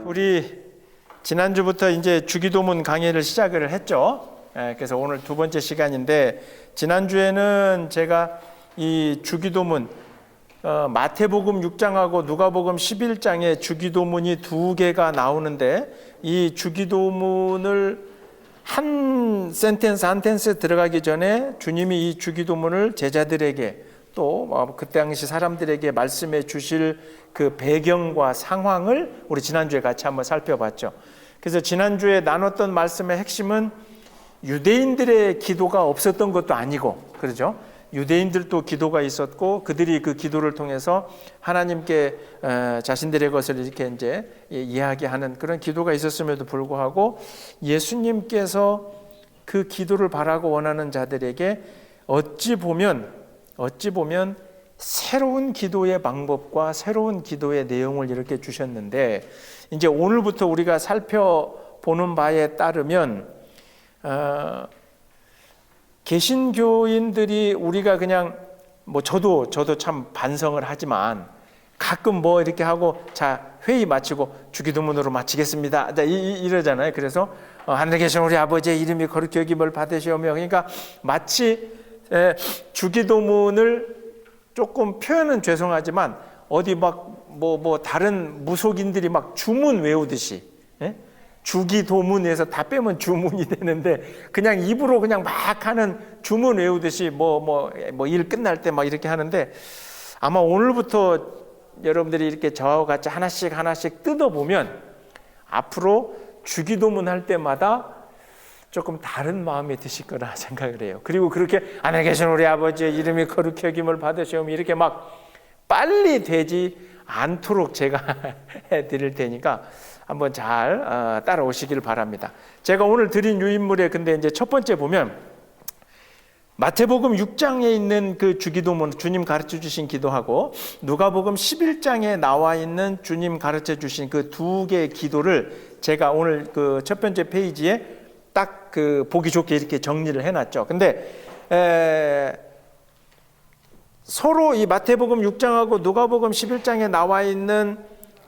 우리 지난주부터 이제 주기도문 강의를 시작을 했죠. 그래서 오늘 두 번째 시간인데, 지난주에는 제가 이 주기도문 마태복음 6장하고 누가복음 11장에 주기도문이 두 개가 나오는데, 이 주기도문을 한 센텐스 들어가기 전에 주님이 이 주기도문을 제자들에게 또 그 당시 사람들에게 말씀해 주실 그 배경과 상황을 우리 지난주에 같이 한번 살펴봤죠. 그래서 지난주에 나눴던 말씀의 핵심은 유대인들의 기도가 없었던 것도 아니고, 그렇죠? 유대인들도 기도가 있었고, 그들이 그 기도를 통해서 하나님께 자신들의 것을 이렇게 이제 이야기하는 그런 기도가 있었음에도 불구하고, 예수님께서 그 기도를 바라고 원하는 자들에게 어찌 보면 새로운 기도의 방법과 새로운 기도의 내용을 이렇게 주셨는데, 이제 오늘부터 우리가 살펴보는 바에 따르면 개신교인들이 우리가 그냥 저도 참 반성을 하지만 가끔 이렇게 하고, 자, 회의 마치고 주기도문으로 마치겠습니다 이러잖아요. 그래서 하늘에 계신 우리 아버지의 이름이 거룩히 여김을 받으시오며, 그러니까 마치 주기도문을 조금 표현은 죄송하지만 어디 다른 무속인들이 주문 외우듯이, 주기도문에서 다 빼면 주문이 되는데 그냥 입으로 그냥 막 하는 주문 외우듯이 일 끝날 때 이렇게 하는데, 아마 오늘부터 여러분들이 이렇게 저와 같이 하나씩 뜯어보면 앞으로 주기도문 할 때마다 조금 다른 마음이 드실 거라 생각을 해요. 그리고 그렇게 하늘에 계신 우리 아버지의 이름이 거룩히 여김을 받으시오며 이렇게 빨리 되지 않도록 제가 해드릴 테니까 한번 잘 따라오시길 바랍니다. 제가 오늘 드린 유인물에 근데 이제 첫 번째 보면 마태복음 6장에 있는 그 주기도문, 주님 가르쳐 주신 기도하고 누가복음 11장에 나와 있는 주님 가르쳐 주신 그 두 개의 기도를 제가 오늘 그 첫 번째 페이지에 딱 그 보기 좋게 이렇게 정리를 해놨죠. 근데 서로 이 마태복음 6장하고 누가복음 11장에 나와 있는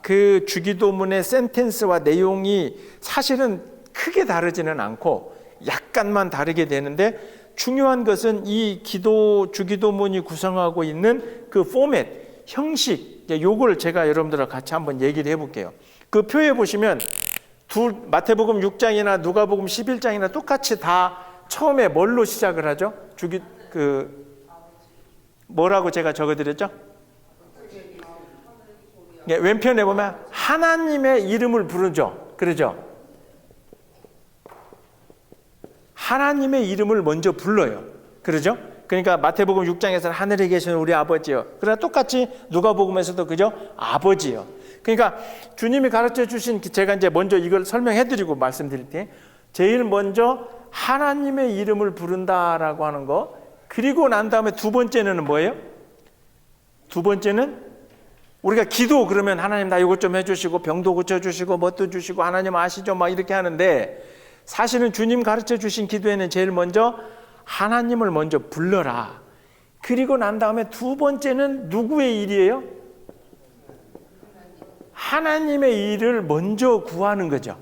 그 주기도문의 센텐스와 내용이 사실은 크게 다르지는 않고 약간만 다르게 되는데, 중요한 것은 이 주기도문이 구성하고 있는 그 포맷, 형식, 요걸 제가 여러분들과 같이 한번 얘기를 해볼게요. 그 표에 보시면 마태복음 6장이나 누가복음 11장이나 똑같이 다 처음에 뭘로 시작을 하죠? 뭐라고 제가 적어드렸죠? 왼편에 보면 하나님의 이름을 부르죠. 그러죠? 하나님의 이름을 먼저 불러요. 그러죠? 그러니까 마태복음 6장에서는 하늘에 계신 우리 아버지요. 그러나 똑같이 누가복음에서도 그죠? 아버지요. 그러니까 주님이 가르쳐 주신, 제가 이제 먼저 이걸 설명해 드리고 말씀드릴 때, 제일 먼저 하나님의 이름을 부른다라고 하는 거, 그리고 난 다음에 두 번째는 뭐예요? 두 번째는 우리가 기도 그러면 하나님 나 이것 좀 해주시고 병도 고쳐주시고 뭣도 주시고 하나님 아시죠? 이렇게 하는데, 사실은 주님 가르쳐 주신 기도에는 제일 먼저 하나님을 먼저 불러라. 그리고 난 다음에 두 번째는 누구의 일이에요? 하나님의 일을 먼저 구하는 거죠.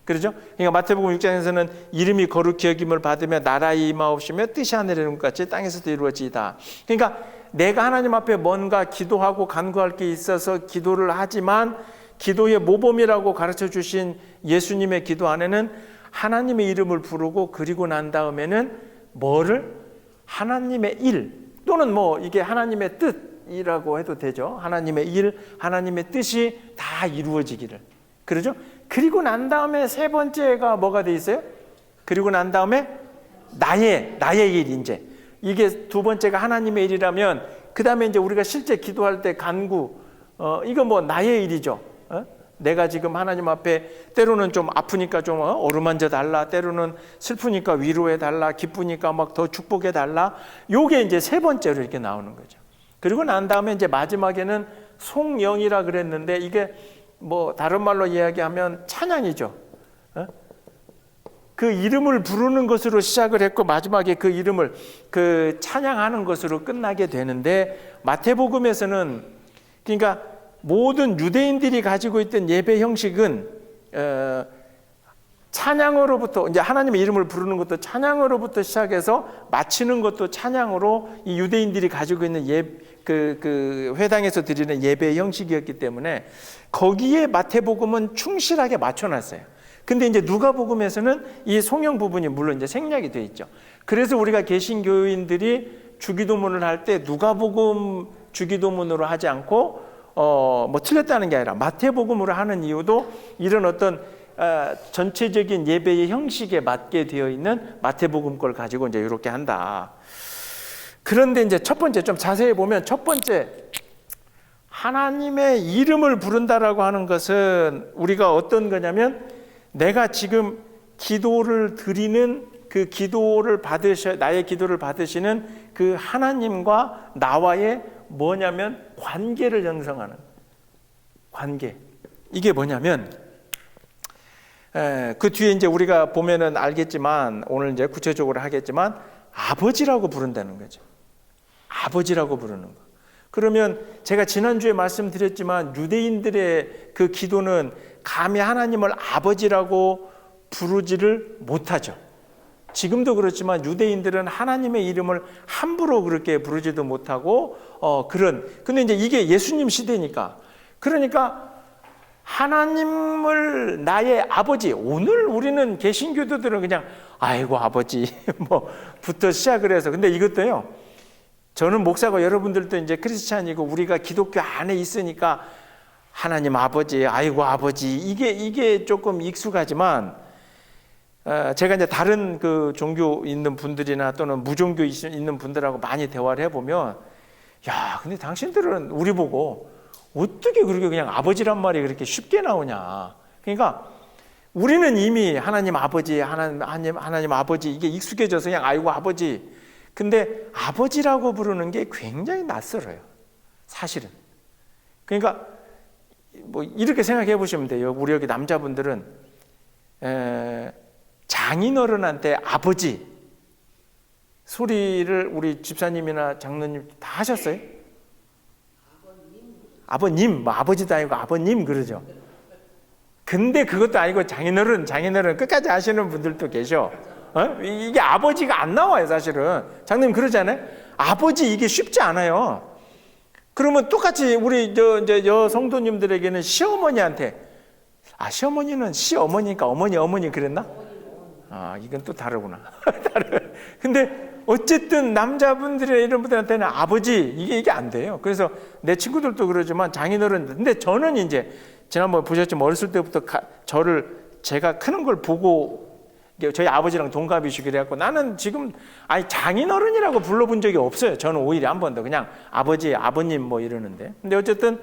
그렇죠? 그러니까 마태복음 6장에서는 이름이 거룩히 여김을 받으며 나라의 임하옵시며 뜻이 하늘에 이룬 것 같이 땅에서도 이루어지이다. 그러니까 내가 하나님 앞에 뭔가 기도하고 간구할 게 있어서 기도를 하지만, 기도의 모범이라고 가르쳐 주신 예수님의 기도 안에는 하나님의 이름을 부르고, 그리고 난 다음에는 뭐를? 하나님의 일, 또는 이게 하나님의 뜻이라고 해도 되죠. 하나님의 일, 하나님의 뜻이 다 이루어지기를. 그러죠? 그리고 난 다음에 세 번째가 뭐가 돼 있어요? 그리고 난 다음에 나의 일, 이제. 이게 두 번째가 하나님의 일이라면, 그 다음에 이제 우리가 실제 기도할 때 간구, 이거 나의 일이죠. 내가 지금 하나님 앞에 때로는 좀 아프니까 좀 어루만져 달라, 때로는 슬프니까 위로해 달라, 기쁘니까 더 축복해 달라. 요게 이제 세 번째로 이렇게 나오는 거죠. 그리고 난 다음에 이제 마지막에는 송영이라 그랬는데, 이게 다른 말로 이야기하면 찬양이죠. 그 이름을 부르는 것으로 시작을 했고, 마지막에 그 이름을 찬양하는 것으로 끝나게 되는데, 마태복음에서는, 그러니까 모든 유대인들이 가지고 있던 예배 형식은 찬양으로부터 이제 하나님의 이름을 부르는 것도 찬양으로부터 시작해서 마치는 것도 찬양으로 이 유대인들이 가지고 있는 그 회당에서 드리는 예배의 형식이었기 때문에 거기에 마태복음은 충실하게 맞춰놨어요. 근데 이제 누가복음에서는 이 송영 부분이 물론 이제 생략이 되어 있죠. 그래서 우리가 개신교인들이 주기도문을 할 때 누가복음 주기도문으로 하지 않고 뭐 틀렸다는 게 아니라 마태복음으로 하는 이유도 이런 어떤 전체적인 예배의 형식에 맞게 되어 있는 마태복음 걸 가지고 이제 이렇게 한다. 그런데 이제 첫 번째 좀 자세히 보면 첫 번째 하나님의 이름을 부른다라고 하는 것은 우리가 어떤 거냐면 내가 지금 기도를 드리는 그 기도를 나의 기도를 받으시는 그 하나님과 나와의 뭐냐면 관계를 형성하는 관계. 이게 뭐냐면 그 뒤에 이제 우리가 보면은 알겠지만 오늘 이제 구체적으로 하겠지만 아버지라고 부른다는 거죠. 아버지라고 부르는 거. 그러면 제가 지난주에 말씀드렸지만 유대인들의 그 기도는 감히 하나님을 아버지라고 부르지를 못하죠. 지금도 그렇지만 유대인들은 하나님의 이름을 함부로 그렇게 부르지도 못하고 근데 이제 이게 예수님 시대니까 그러니까 하나님을 나의 아버지 오늘 우리는 개신교도들은 그냥 아이고 아버지 뭐부터 시작을 해서 근데 이것도요 저는 목사고 여러분들도 이제 크리스찬이고 우리가 기독교 안에 있으니까 하나님 아버지 아이고 아버지 이게 조금 익숙하지만 제가 이제 다른 그 종교 있는 분들이나 또는 무종교 있는 분들하고 많이 대화를 해보면 야 근데 당신들은 우리 보고 어떻게 그렇게 그냥 아버지란 말이 그렇게 쉽게 나오냐. 그러니까 우리는 이미 하나님 아버지 하나님 아버지 이게 익숙해져서 그냥 아이고 아버지. 근데 아버지라고 부르는 게 굉장히 낯설어요. 사실은. 그러니까 뭐 이렇게 생각해 보시면 돼요. 우리 여기 남자분들은 장인어른한테 아버지 소리를 우리 집사님이나 장로님 다 하셨어요? 아버님, 뭐 아버지도 아니고 아버님 그러죠. 근데 그것도 아니고 장인어른 끝까지 하시는 분들도 계셔. 이게 아버지가 안 나와요, 사실은. 장로님 그러잖아요. 아버지 이게 쉽지 않아요. 그러면 똑같이 우리 이제 성도님들에게는 시어머니한테 시어머니는 시어머니니까 어머니 그랬나? 이건 또 다르구나. 근데 어쨌든 남자분들의 이런 분들한테는 아버지 이게 안 돼요. 그래서 내 친구들도 그러지만 장인어른 근데 저는 이제 지난번에 보셨지만 어렸을 때부터 제가 크는 걸 보고 저희 아버지랑 동갑이시고 그래갖고 나는 지금 장인어른이라고 불러본 적이 없어요. 저는 오히려 한 번도 그냥 아버지 아버님 뭐 이러는데 근데 어쨌든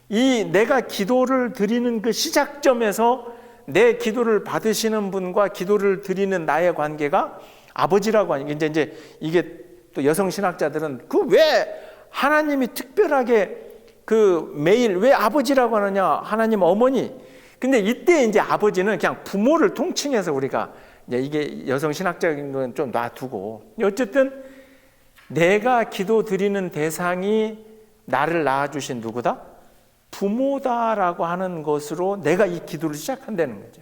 내가 기도를 드리는 그 시작점에서 내 기도를 받으시는 분과 기도를 드리는 나의 관계가 아버지라고 하니까 이제 이게 또 여성 신학자들은 왜 하나님이 특별하게 매일 왜 아버지라고 하느냐 하나님 어머니 근데 이때 이제 아버지는 그냥 부모를 통칭해서 우리가 이게 여성 신학적인 건 좀 놔두고 어쨌든 내가 기도 드리는 대상이 나를 낳아주신 누구다? 부모다라고 하는 것으로 내가 이 기도를 시작한다는 거죠.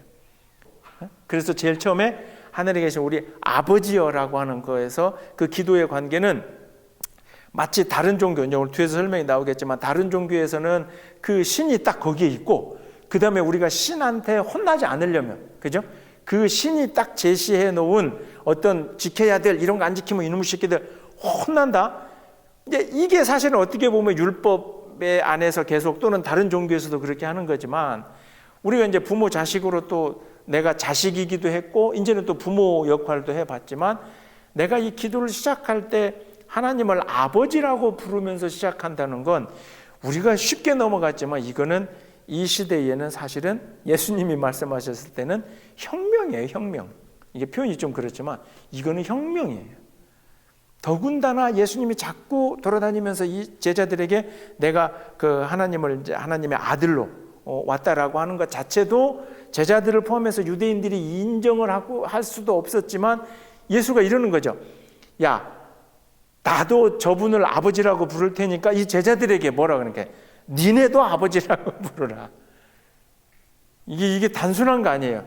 그래서 제일 처음에 하늘에 계신 우리 아버지여라고 하는 거에서 그 기도의 관계는 마치 다른 종교, 오늘 뒤에서 설명이 나오겠지만 다른 종교에서는 그 신이 딱 거기에 있고 그 다음에 우리가 신한테 혼나지 않으려면 그죠? 그 신이 딱 제시해 놓은 어떤 지켜야 될 이런 거 안 지키면 이놈의 새끼들 혼난다. 이게 사실은 어떻게 보면 율법의 안에서 계속 또는 다른 종교에서도 그렇게 하는 거지만 우리가 이제 부모 자식으로 또 내가 자식이기도 했고 이제는 또 부모 역할도 해봤지만 내가 이 기도를 시작할 때 하나님을 아버지라고 부르면서 시작한다는 건 우리가 쉽게 넘어갔지만 이거는 이 시대에는 사실은 예수님이 말씀하셨을 때는 혁명이에요. 혁명. 이게 표현이 좀 그렇지만 이거는 혁명이에요. 더군다나 예수님이 자꾸 돌아다니면서 이 제자들에게 내가 하나님의 아들로 왔다라고 하는 것 자체도 제자들을 포함해서 유대인들이 인정을 하고 할 수도 없었지만 예수가 이러는 거죠. 야, 나도 저분을 아버지라고 부를 테니까 이 제자들에게 뭐라 그러니까 니네도 아버지라고 부르라. 이게 단순한 거 아니에요.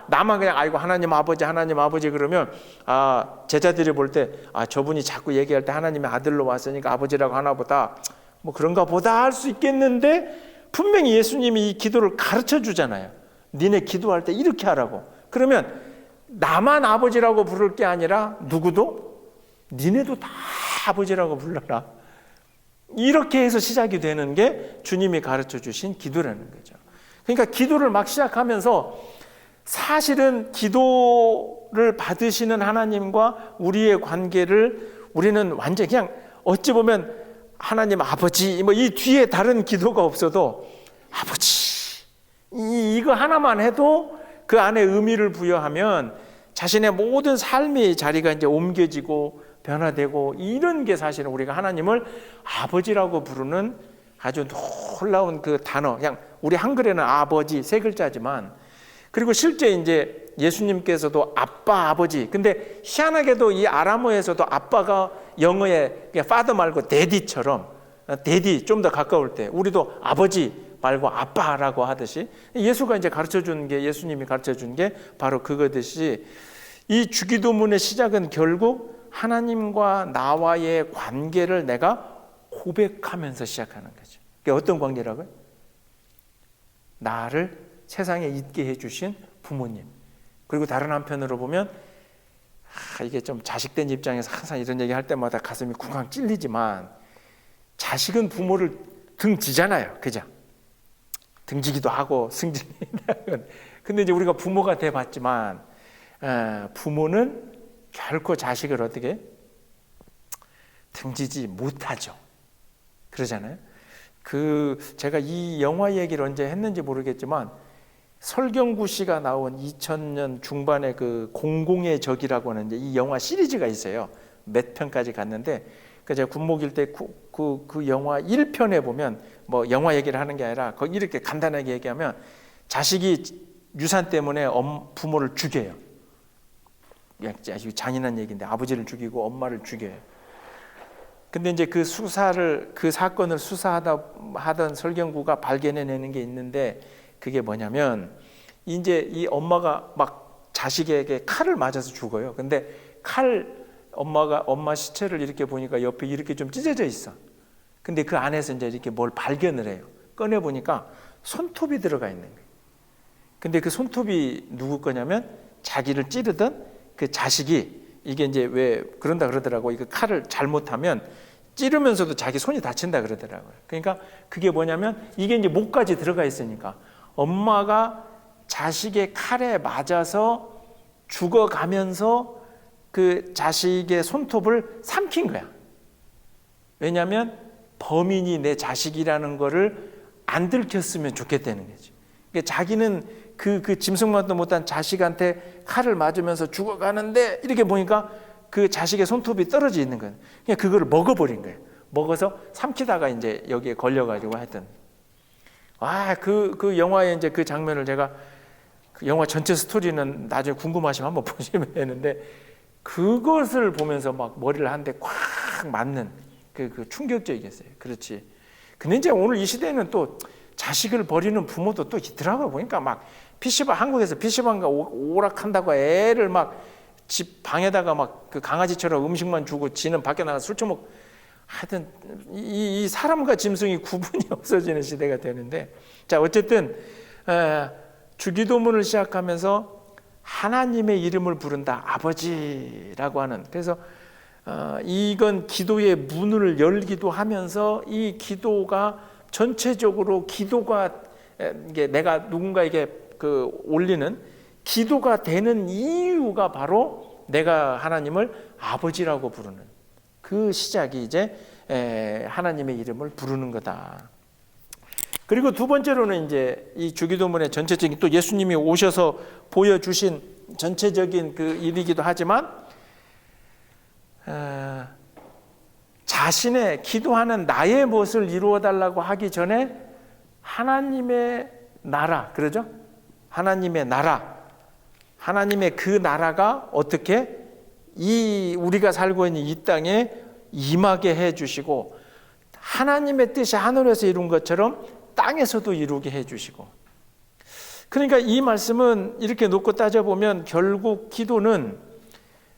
나만 그냥 아이고 하나님 아버지 그러면 제자들이 볼 때 저분이 자꾸 얘기할 때 하나님의 아들로 왔으니까 아버지라고 하나 보다 뭐 그런가 보다 할 수 있겠는데, 분명히 예수님이 이 기도를 가르쳐 주잖아요. 니네 기도할 때 이렇게 하라고. 그러면 나만 아버지라고 부를 게 아니라 누구도 니네도 다 아버지라고 불러라. 이렇게 해서 시작이 되는 게 주님이 가르쳐 주신 기도라는 거죠. 그러니까 기도를 막 시작하면서 사실은 기도를 받으시는 하나님과 우리의 관계를 우리는 완전히 그냥 어찌 보면 하나님 아버지 뭐 이 뒤에 다른 기도가 없어도 아버지 이거 하나만 해도 그 안에 의미를 부여하면 자신의 모든 삶의 자리가 이제 옮겨지고 변화되고, 이런 게 사실은 우리가 하나님을 아버지라고 부르는 아주 놀라운 그 단어. 그냥 우리 한글에는 아버지 세 글자지만, 그리고 실제 이제 예수님께서도 아빠, 아버지. 근데 희한하게도 이 아람어에서도 아빠가 영어에 father 말고 daddy처럼, daddy 좀 더 가까울 때 우리도 아버지 말고 아빠라고 하듯이 예수가 이제 가르쳐 준 게, 예수님이 가르쳐 준 게 바로 그거듯이, 이 주기도문의 시작은 결국 하나님과 나와의 관계를 내가 고백하면서 시작하는 거죠. 그게 어떤 관계라고요? 나를 세상에 있게 해주신 부모님. 그리고 다른 한편으로 보면 이게 좀 자식된 입장에서 항상 이런 얘기 할 때마다 가슴이 쿵쾅 찔리지만, 자식은 부모를 등지잖아요. 그죠? 등지기도 하고 승진이기도 하고. 근데 이제 우리가 부모가 돼봤지만 부모는 결코 자식을 어떻게 등지지 못하죠. 그러잖아요. 제가 이 영화 얘기를 언제 했는지 모르겠지만, 설경구 씨가 나온 2000년 중반에 그 공공의 적이라고 하는 이 영화 시리즈가 있어요. 몇 편까지 갔는데, 제가 군목일 때 그 영화 1편에 보면, 뭐 영화 얘기를 하는 게 아니라 거기 이렇게 간단하게 얘기하면, 자식이 유산 때문에 부모를 죽여요. 아주 잔인한 얘기인데 아버지를 죽이고 엄마를 죽여요. 근데 이제 그 사건을 수사하던 설경구가 발견해내는 게 있는데, 그게 뭐냐면, 이제 이 엄마가 막 자식에게 칼을 맞아서 죽어요. 근데 엄마 시체를 이렇게 보니까 옆에 이렇게 좀 찢어져 있어. 근데 그 안에서 이제 이렇게 뭘 발견을 해요. 꺼내 보니까 손톱이 들어가 있는 거예요. 근데 그 손톱이 누구 거냐면, 자기를 찌르던 그 자식이, 이게 이제 왜 그런다 그러더라고. 이거 칼을 잘못하면 찌르면서도 자기 손이 다친다 그러더라고요. 그러니까 그게 뭐냐면, 이게 이제 목까지 들어가 있으니까 엄마가 자식의 칼에 맞아서 죽어가면서 그 자식의 손톱을 삼킨 거야. 왜냐하면 범인이 내 자식이라는 거를 안 들켰으면 좋겠다는 거지. 그러니까 자기는 그 짐승만도 못한 자식한테 칼을 맞으면서 죽어가는데, 이렇게 보니까 그 자식의 손톱이 떨어져 있는 거예요. 그냥 그거를 먹어버린 거예요. 먹어서 삼키다가 이제 여기에 걸려가지고 하여튼. 그 영화의 이제 그 장면을 제가, 그 영화 전체 스토리는 나중에 궁금하시면 한번 보시면 되는데, 그것을 보면서 막 머리를 한 대 콱 맞는 그 충격적이었어요. 그렇지. 근데 이제 오늘 이 시대에는 또 자식을 버리는 부모도 또 있더라고요. 보니까 막 한국에서 PC방가 오락한다고 애를 막 집 방에다가 막 그 강아지처럼 음식만 주고 지는 밖에 나가 술 처먹, 하여튼 이 사람과 짐승이 구분이 없어지는 시대가 되는데, 자 어쨌든 주기도문을 시작하면서 하나님의 이름을 부른다, 아버지라고 하는. 그래서 이건 기도의 문을 열기도 하면서, 이 기도가 전체적으로 이게 내가 누군가에게 올리는 기도가 되는 이유가 바로 내가 하나님을 아버지라고 부르는 그 시작이 이제 하나님의 이름을 부르는 거다. 그리고 두 번째로는 이제 이 주기도문의 전체적인, 또 예수님이 오셔서 보여주신 전체적인 그 일이기도 하지만, 자신의 기도하는 나의 무엇을 이루어 달라고 하기 전에 하나님의 나라, 그러죠? 하나님의 나라, 하나님의 그 나라가 어떻게 우리가 살고 있는 이 땅에 임하게 해주시고, 하나님의 뜻이 하늘에서 이룬 것처럼 땅에서도 이루게 해주시고, 그러니까 이 말씀은 이렇게 놓고 따져보면 결국 기도는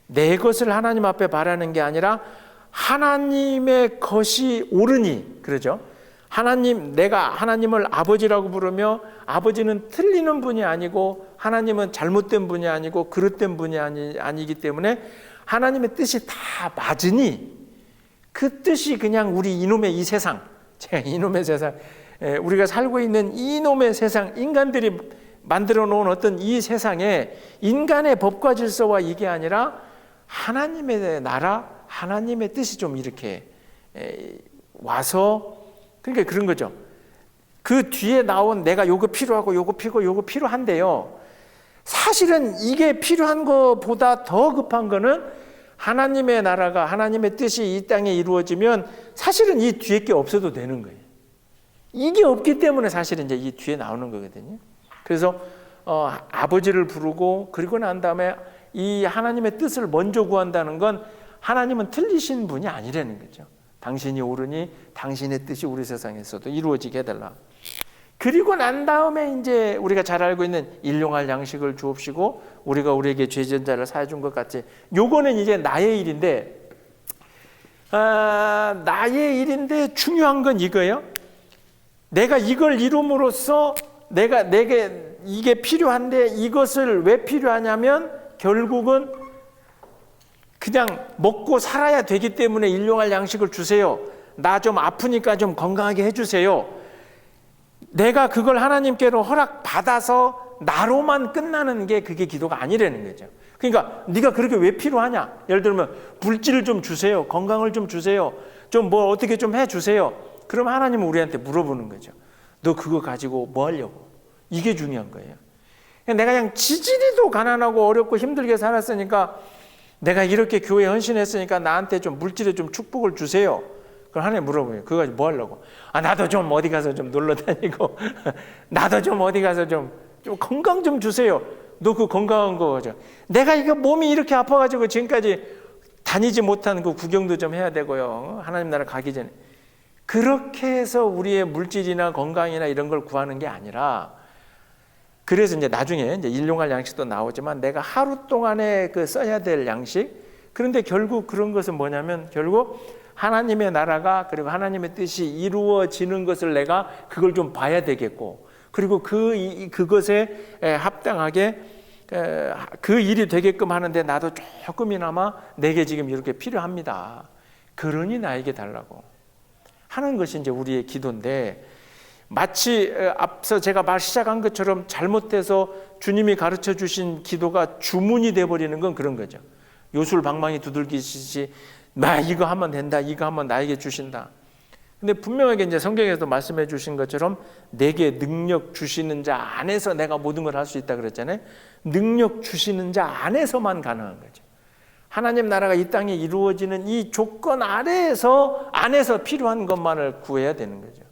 내 것을 하나님 앞에 바라는 게 아니라 하나님의 것이 옳으니, 그러죠? 내가 하나님을 아버지라고 부르며 아버지는 틀리는 분이 아니고 하나님은 잘못된 분이 아니고 그릇된 분이 아니기 때문에 하나님의 뜻이 다 맞으니 그 뜻이 그냥 우리 이놈의 이 세상, 이놈의 세상, 우리가 살고 있는 이놈의 세상, 인간들이 만들어 놓은 어떤 이 세상에 인간의 법과 질서와 이게 아니라 하나님의 나라, 하나님의 뜻이 좀 이렇게 와서, 그러니까 그런 거죠. 그 뒤에 나온 내가 요거 필요하고 요거 필요한데요. 사실은 이게 필요한 것보다 더 급한 거는 하나님의 나라가, 하나님의 뜻이 이 땅에 이루어지면 사실은 이 뒤에 게 없어도 되는 거예요. 이게 없기 때문에 사실은 이제 이 뒤에 나오는 거거든요. 그래서 아버지를 부르고 그리고 난 다음에 이 하나님의 뜻을 먼저 구한다는 건 하나님은 틀리신 분이 아니라는 거죠. 당신이 옳으니 당신의 뜻이 우리 세상에서도 이루어지게 해달라. 그리고 난 다음에 이제 우리가 잘 알고 있는 일용할 양식을 주옵시고 우리가 우리에게 죄진 자를 사해 준 것 같이, 요거는 이제 나의 일인데, 나의 일인데 중요한 건 이거예요. 내가 이걸 이룸으로써 내게 이게 필요한데 이것을 왜 필요하냐면 결국은 그냥 먹고 살아야 되기 때문에 일용할 양식을 주세요. 나 좀 아프니까 좀 건강하게 해주세요. 내가 그걸 하나님께로 허락받아서 나로만 끝나는 게 그게 기도가 아니라는 거죠. 그러니까 네가 그렇게 왜 필요하냐? 예를 들면 물질을 좀 주세요. 건강을 좀 주세요. 좀 뭐 어떻게 좀 해주세요. 그럼 하나님은 우리한테 물어보는 거죠. 너 그거 가지고 뭐 하려고? 이게 중요한 거예요. 내가 그냥 지지리도 가난하고 어렵고 힘들게 살았으니까, 내가 이렇게 교회에 헌신했으니까 나한테 좀 물질에 좀 축복을 주세요. 그럼 하나님 물어보요. 그거 가지고 뭐 하려고? 나도 좀 어디 가서 좀 놀러 다니고 나도 좀 어디 가서 좀 건강 좀 주세요. 너 그 건강한 거 가지고 내가 이거 몸이 이렇게 아파가지고 지금까지 다니지 못한 그 구경도 좀 해야 되고요. 하나님 나라 가기 전에. 그렇게 해서 우리의 물질이나 건강이나 이런 걸 구하는 게 아니라, 그래서 이제 나중에 이제 일용할 양식도 나오지만 내가 하루 동안에 그 써야 될 양식, 그런데 결국 그런 것은 뭐냐면 결국 하나님의 나라가 그리고 하나님의 뜻이 이루어지는 것을 내가 그걸 좀 봐야 되겠고, 그리고 그것에 합당하게 그 일이 되게끔 하는데 나도 조금이나마 내게 지금 이렇게 필요합니다. 그러니 나에게 달라고 하는 것이 이제 우리의 기도인데, 마치 앞서 제가 시작한 것처럼 잘못해서 주님이 가르쳐 주신 기도가 주문이 돼버리는 건 그런 거죠. 요술방망이 두들기시지, 나 이거 하면 된다, 이거 하면 나에게 주신다. 근데 분명하게 이제 성경에서 말씀해 주신 것처럼 내게 능력 주시는 자 안에서 내가 모든 걸 할 수 있다 그랬잖아요. 능력 주시는 자 안에서만 가능한 거죠. 하나님 나라가 이 땅에 이루어지는 이 조건 안에서 필요한 것만을 구해야 되는 거죠.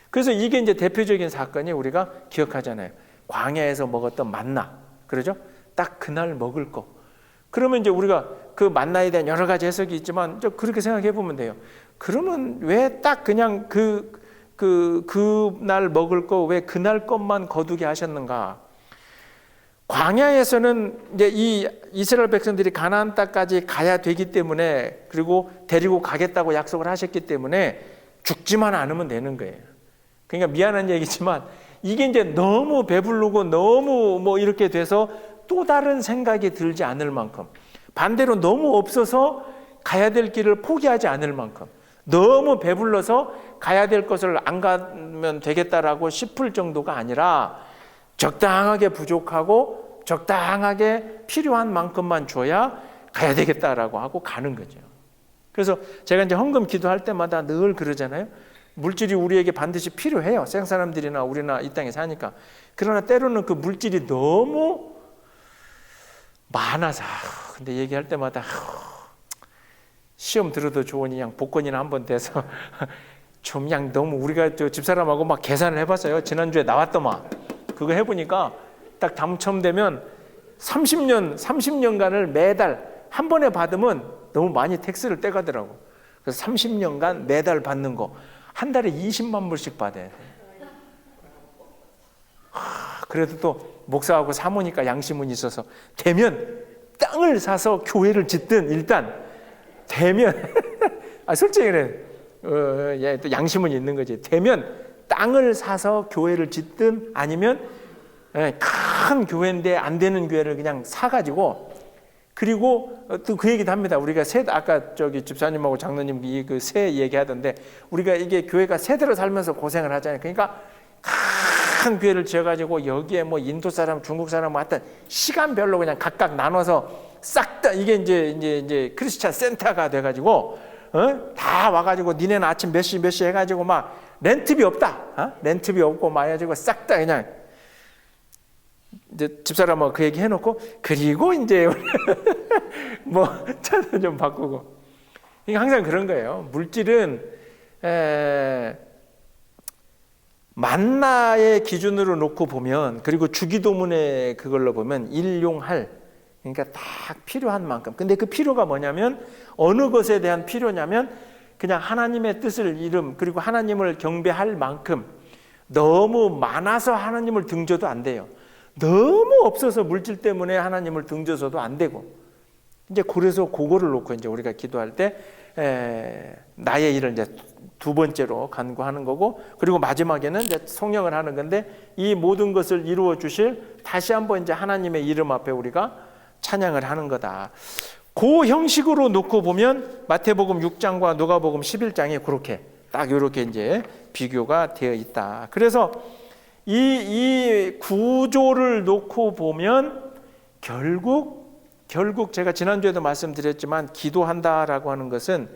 그래서 이게 이제 대표적인 사건이 우리가 기억하잖아요. 광야에서 먹었던 만나, 그러죠? 딱 그날 먹을 거. 그러면 이제 우리가 그 만나에 대한 여러 가지 해석이 있지만 그렇게 생각해 보면 돼요. 그러면 왜 딱 그냥 그날 먹을 거, 왜 그날 것만 거두게 하셨는가? 광야에서는 이제 이 이스라엘 백성들이 가나안 땅까지 가야 되기 때문에, 그리고 데리고 가겠다고 약속을 하셨기 때문에 죽지만 않으면 되는 거예요. 그러니까 미안한 얘기지만 이게 이제 너무 배부르고 너무 뭐 이렇게 돼서 또 다른 생각이 들지 않을 만큼, 반대로 너무 없어서 가야 될 길을 포기하지 않을 만큼, 너무 배불러서 가야 될 것을 안 가면 되겠다라고 싶을 정도가 아니라 적당하게 부족하고 적당하게 필요한 만큼만 줘야 가야 되겠다라고 하고 가는 거죠. 그래서 제가 이제 헌금 기도할 때마다 늘 그러잖아요. 물질이 우리에게 반드시 필요해요. 생사람들이나 우리나 이 땅에 사니까. 그러나 때로는 그 물질이 너무 많아서, 근데 얘기할 때마다 시험 들어도 좋으니 그냥 복권이나 한번 돼서 좀 그냥 너무, 우리가 저 집사람하고 막 계산을 해봤어요. 지난주에 나왔더만. 그거 해보니까 딱 당첨되면 30년간을 매달 한 번에 받으면 너무 많이 텍스를 떼가더라고. 그래서 30년간 매달 받는 거 한 달에 20만 불씩 받아야 돼. 그래도 또 목사하고 사모니까 양심은 있어서 되면 땅을 사서 교회를 짓든 일단 되면 솔직히 그래. 또 양심은 있는 거지. 되면 땅을 사서 교회를 짓든 아니면 큰 교회인데 안 되는 교회를 그냥 사가지고 그리고 또 그 얘기도 합니다. 우리가 아까 저기 집사님하고 장로님 그 세 얘기하던데 우리가 이게 교회가 세대로 살면서 고생을 하잖아요. 그러니까 큰 교회를 지어가지고 여기에 뭐 인도 사람, 중국 사람 뭐 하여튼 시간별로 그냥 각각 나눠서 싹 다 이게 이제 크리스찬 센터가 돼가지고 다 와가지고 니네는 아침 몇 시 해가지고 막 렌트비 없다. 렌트비 없고 막 해가지고 싹 다 그냥 이제 집사람하고 그 얘기 해놓고 그리고 이제 뭐 차도 좀 바꾸고 이게 항상 그런 거예요. 물질은 만나의 기준으로 놓고 보면 그리고 주기도문의 그걸로 보면 일용할 그러니까 딱 필요한 만큼. 근데 그 필요가 뭐냐면 어느 것에 대한 필요냐면 그냥 하나님의 뜻을 이름 그리고 하나님을 경배할 만큼 너무 많아서 하나님을 등져도 안 돼요. 너무 없어서 물질 때문에 하나님을 등져서도 안 되고 이제 그래서 그거를 놓고 이제 우리가 기도할 때 나의 일을 이제 두 번째로 간구하는 거고 그리고 마지막에는 이제 성령을 하는 건데 이 모든 것을 이루어 주실 다시 한번 이제 하나님의 이름 앞에 우리가 찬양을 하는 거다. 그 형식으로 놓고 보면 마태복음 6장과 누가복음 11장이 그렇게 딱 이렇게 이제 비교가 되어 있다. 그래서 이 구조를 놓고 보면 결국 제가 지난주에도 말씀드렸지만 기도한다라고 하는 것은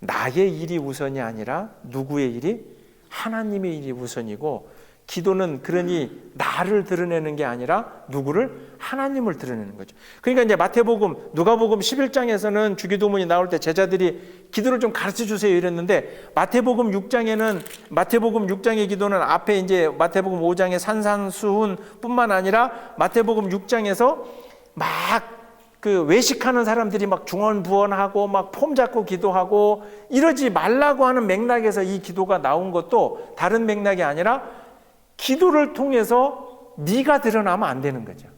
나의 일이 우선이 아니라 누구의 일이? 하나님의 일이 우선이고 기도는 그러니 나를 드러내는 게 아니라 누구를? 하나님을 드러내는 거죠. 그러니까 이제 마태복음, 누가복음 11장에서는 주기도문이 나올 때 제자들이 기도를 좀 가르쳐 주세요 이랬는데 마태복음 6장의 기도는 앞에 이제 마태복음 5장의 산산수훈뿐만 아니라 마태복음 6장에서 막 그 외식하는 사람들이 막 중언부언하고 막 폼 잡고 기도하고 이러지 말라고 하는 맥락에서 이 기도가 나온 것도 다른 맥락이 아니라 기도를 통해서 네가 드러나면 안 되는 거죠.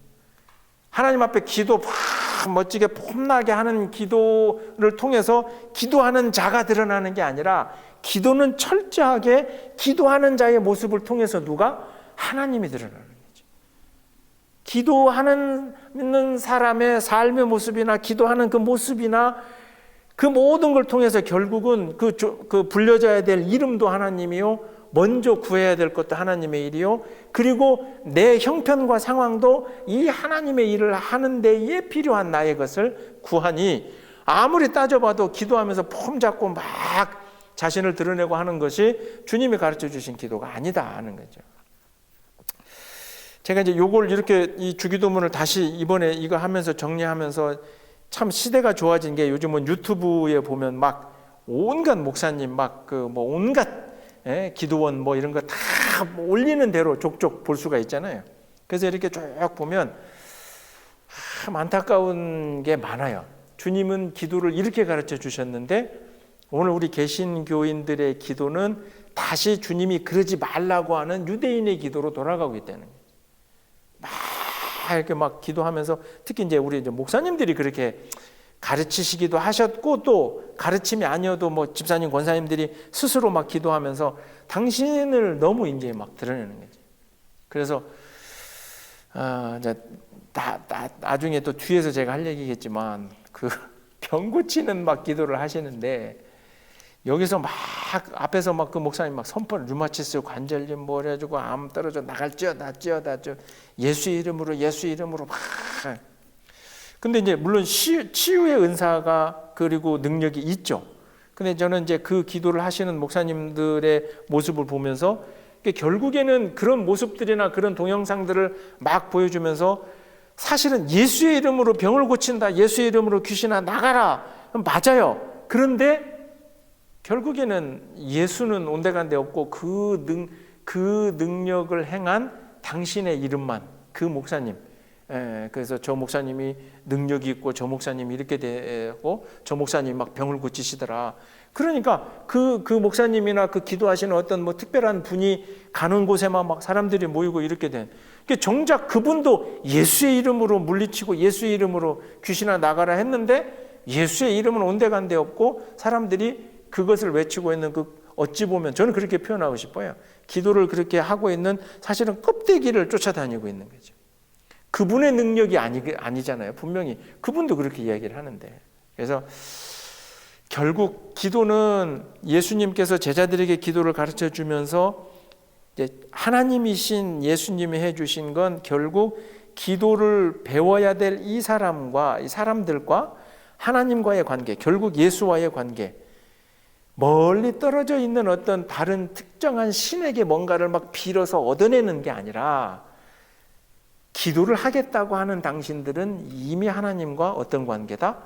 하나님 앞에 기도 막 멋지게 폼나게 하는 기도를 통해서 기도하는 자가 드러나는 게 아니라 기도는 철저하게 기도하는 자의 모습을 통해서 누가? 하나님이 드러나는 거죠. 기도하는 사람의 삶의 모습이나 기도하는 그 모습이나 그 모든 걸 통해서 결국은 그 불려져야 될 이름도 하나님이요. 먼저 구해야 될 것도 하나님의 일이요. 그리고 내 형편과 상황도 이 하나님의 일을 하는 데에 필요한 나의 것을 구하니 아무리 따져봐도 기도하면서 폼 잡고 막 자신을 드러내고 하는 것이 주님이 가르쳐 주신 기도가 아니다 하는 거죠. 제가 이제 요걸 이렇게 이 주기도문을 다시 이번에 이거 하면서 정리하면서 참 시대가 좋아진 게 요즘은 유튜브에 보면 막 온갖 목사님 막 그 뭐 온갖 기도원 뭐 이런 거 다 올리는 대로 족족 볼 수가 있잖아요. 그래서 이렇게 쭉 보면 참 안타까운 게 많아요. 주님은 기도를 이렇게 가르쳐 주셨는데 오늘 우리 개신교인들의 기도는 다시 주님이 그러지 말라고 하는 유대인의 기도로 돌아가고 있다는 거예요. 막 이렇게 막 기도하면서 특히 이제 우리 이제 목사님들이 그렇게 가르치시기도 하셨고 또 가르침이 아니어도 뭐 집사님 권사님들이 스스로 막 기도하면서 당신을 너무 이제 막 드러내는 거죠. 그래서 이제 나중에 또 뒤에서 제가 할 얘기겠지만 그 병 고치는 막 기도를 하시는데 여기서 막 앞에서 막 그 목사님 막 선포를 류마티스 관절염 뭐 해가지고 암 떨어져 나갈지어다 예수의 이름으로 막. 근데 이제 물론 치유의 은사가 그리고 능력이 있죠. 근데 저는 이제 그 기도를 하시는 목사님들의 모습을 보면서 결국에는 그런 모습들이나 그런 동영상들을 막 보여주면서 사실은 예수의 이름으로 병을 고친다, 예수의 이름으로 귀신아 나가라, 맞아요. 그런데 결국에는 예수는 온데간데 없고 그 능력을 행한 당신의 이름만, 그 목사님. 그래서 저 목사님이 능력이 있고 저 목사님이 이렇게 되고 저 목사님이 막 병을 고치시더라. 그러니까 그 목사님이나 그 기도하시는 어떤 뭐 특별한 분이 가는 곳에만 막 사람들이 모이고 이렇게 된. 정작 그분도 예수의 이름으로 물리치고 예수의 이름으로 귀신아 나가라 했는데 예수의 이름은 온데간데 없고 사람들이 그것을 외치고 있는 어찌 보면 저는 그렇게 표현하고 싶어요. 기도를 그렇게 하고 있는 사실은 껍데기를 쫓아다니고 있는 거죠. 그분의 능력이 아니잖아요. 분명히 그분도 그렇게 이야기를 하는데. 그래서 결국 기도는 예수님께서 제자들에게 기도를 가르쳐 주면서 하나님이신 예수님이 해주신 건 결국 기도를 배워야 될 이 사람들과 하나님과의 관계, 결국 예수와의 관계, 멀리 떨어져 있는 어떤 다른 특정한 신에게 뭔가를 막 빌어서 얻어내는 게 아니라 기도를 하겠다고 하는 당신들은 이미 하나님과 어떤 관계다?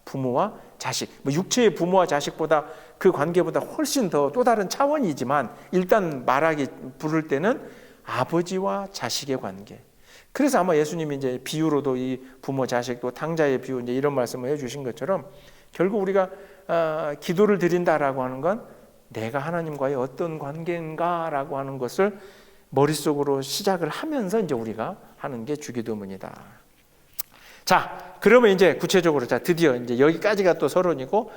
부모와 자식, 육체의 부모와 자식보다 그 관계보다 훨씬 더 또 다른 차원이지만 일단 부를 때는 아버지와 자식의 관계. 그래서 아마 예수님이 이제 비유로도 이 부모 자식도 탕자의 비유 이제 이런 말씀을 해주신 것처럼 결국 우리가 기도를 드린다라고 하는 건 내가 하나님과의 어떤 관계인가라고 하는 것을 머릿속으로 시작을 하면서 이제 우리가 하는 게 주기도문이다. 자, 그러면 이제 구체적으로 드디어 이제 여기까지가 또 서론이고